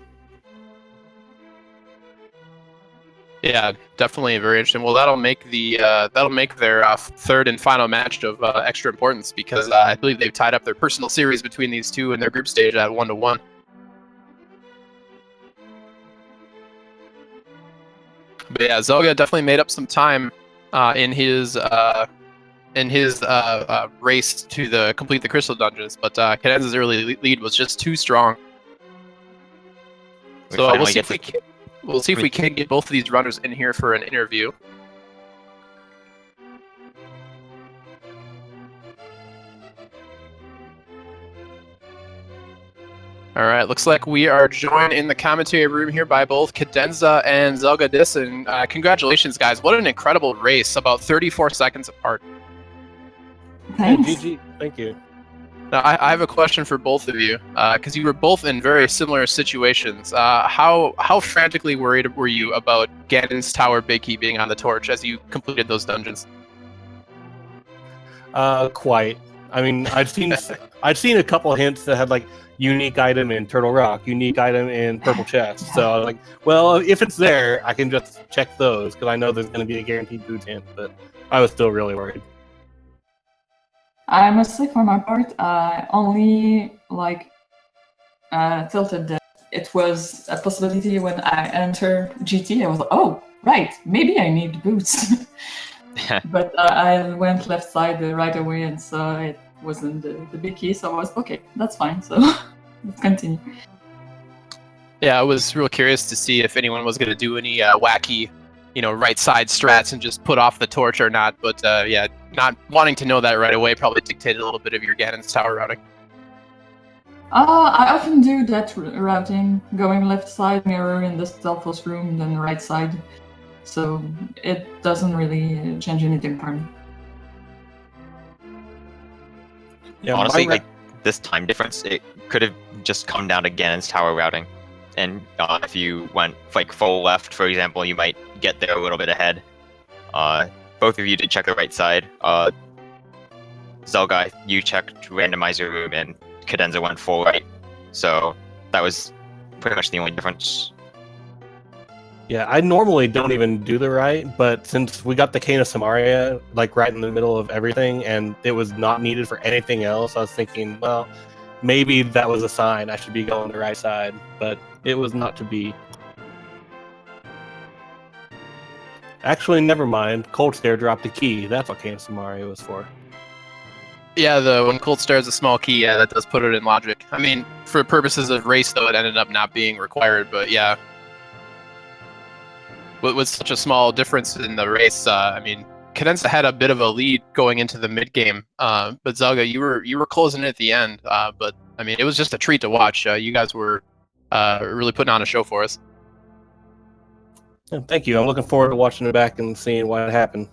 Yeah, definitely very interesting. Well, that'll make their third and final match of extra importance because I believe they've tied up their personal series between these two in their group stage at 1-1. But yeah, Zelga definitely made up some time in his race to complete the crystal dungeons, but Cadenza's early lead was just too strong. So we'll see if we can get both of these runners in here for an interview. All right, looks like we are joined in the commentary room here by both Cadenza and zelgadissan. Congratulations, guys. What an incredible race, about 34 seconds apart. Thanks. Yeah, GG. Thank you. Now, I have a question for both of you, because you were both in very similar situations. How frantically worried were you about Ganon's Tower Big Key being on the torch as you completed those dungeons? Quite. I mean, I'd seen a couple of hints that had like unique item in Turtle Rock, unique item in Purple Chest. So I was like, well, if it's there, I can just check those because I know there's going to be a guaranteed boot hint. But I was still really worried. I must say, for my part, I only tilted that it was a possibility when I entered GT. I was like, oh, right, maybe I need boots. But I went left side right away and saw it wasn't the big key, so I was okay, that's fine. So let's continue. Yeah, I was real curious to see if anyone was going to do any wacky, right side strats and just put off the torch or not. But yeah, not wanting to know that right away probably dictated a little bit of your Ganon's tower routing. I often do that routing, going left side mirror in the Stelphos room, then right side. So it doesn't really change anything for me. Yeah, Honestly, like this time difference, it could have just come down to Ganon's tower routing. And if you went like full left, for example, you might get there a little bit ahead. Both of you did check the right side. Zelga, you checked randomizer room, and Cadenza went full right. So that was pretty much the only difference. Yeah, I normally don't even do the right, but since we got the Cane of Somaria like right in the middle of everything, and it was not needed for anything else, I was thinking, well, maybe that was a sign I should be going the right side, but it was not to be. Actually, never mind. Cold Stare dropped a key. That's what Cane of Somaria was for. Yeah, when Cold Stare is a small key, yeah, that does put it in logic. I mean, for purposes of race, though, it ended up not being required, but yeah. With such a small difference in the race, I mean, Cadenza had a bit of a lead going into the mid game, but Zelga, you were closing it at the end. But I mean, it was just a treat to watch. You guys were really putting on a show for us. Thank you. I'm looking forward to watching it back and seeing what happened.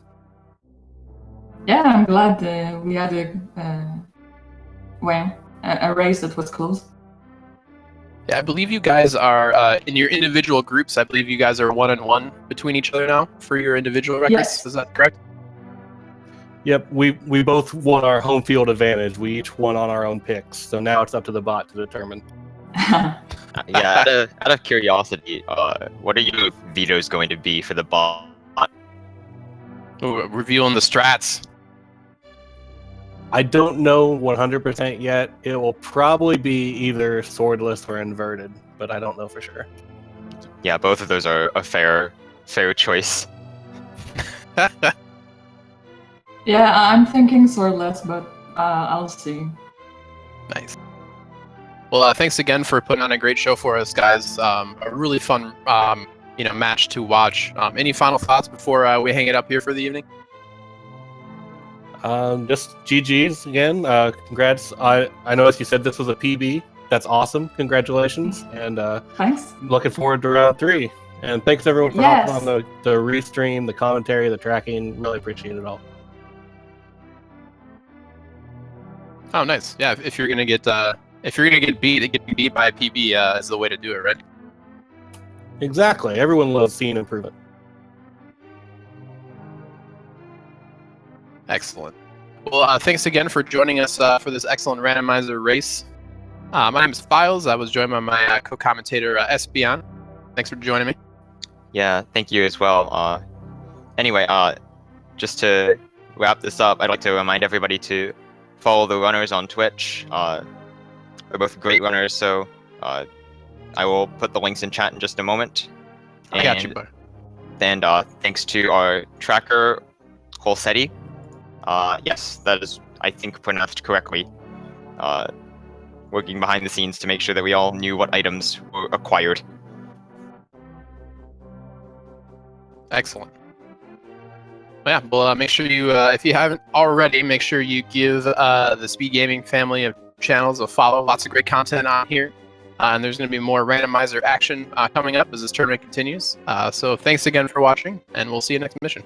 Yeah, I'm glad we had a race that was close. Yeah, I believe you guys are in your individual groups. I believe you guys are 1-1 between each other now for your individual records. Yes. Is that correct? Yep, we both won our home field advantage. We each won on our own picks, so now it's up to the bot to determine. Yeah, out of curiosity, what are your vetoes going to be for the bot? Ooh, revealing the strats. I don't know 100% yet. It will probably be either swordless or inverted, but I don't know for sure. Yeah, both of those are a fair choice. Yeah, I'm thinking swordless, but I'll see. Nice. Well, thanks again for putting on a great show for us, guys. A really fun, match to watch. Any final thoughts before we hang it up here for the evening? Just GG's again. Congrats. I noticed you said this was a PB. That's awesome. Congratulations. And Thanks. looking forward to round 3. And thanks everyone for Yes. hopping on the restream, the commentary, the tracking. Really appreciate it all. Oh, nice. Yeah, if you're gonna get beat, get beat by a PB is the way to do it, right? Exactly. Everyone loves seeing improvement. Excellent. Well, thanks again for joining us for this excellent randomizer race. My name is Files. I was joined by my co-commentator, Espion. Thanks for joining me. Yeah, thank you as well. Anyway, just to wrap this up, I'd like to remind everybody to follow the runners on Twitch. They're both great runners, so I will put the links in chat in just a moment. I got you, bud. And thanks to our tracker, Holseti. Yes, that is, I think, pronounced correctly. Working behind the scenes to make sure that we all knew what items were acquired. Excellent. Yeah, well, make sure you, if you haven't already, make sure you give the Speed Gaming family of channels a follow. Lots of great content on here. And there's going to be more randomizer action coming up as this tournament continues. So thanks again for watching, and we'll see you next mission.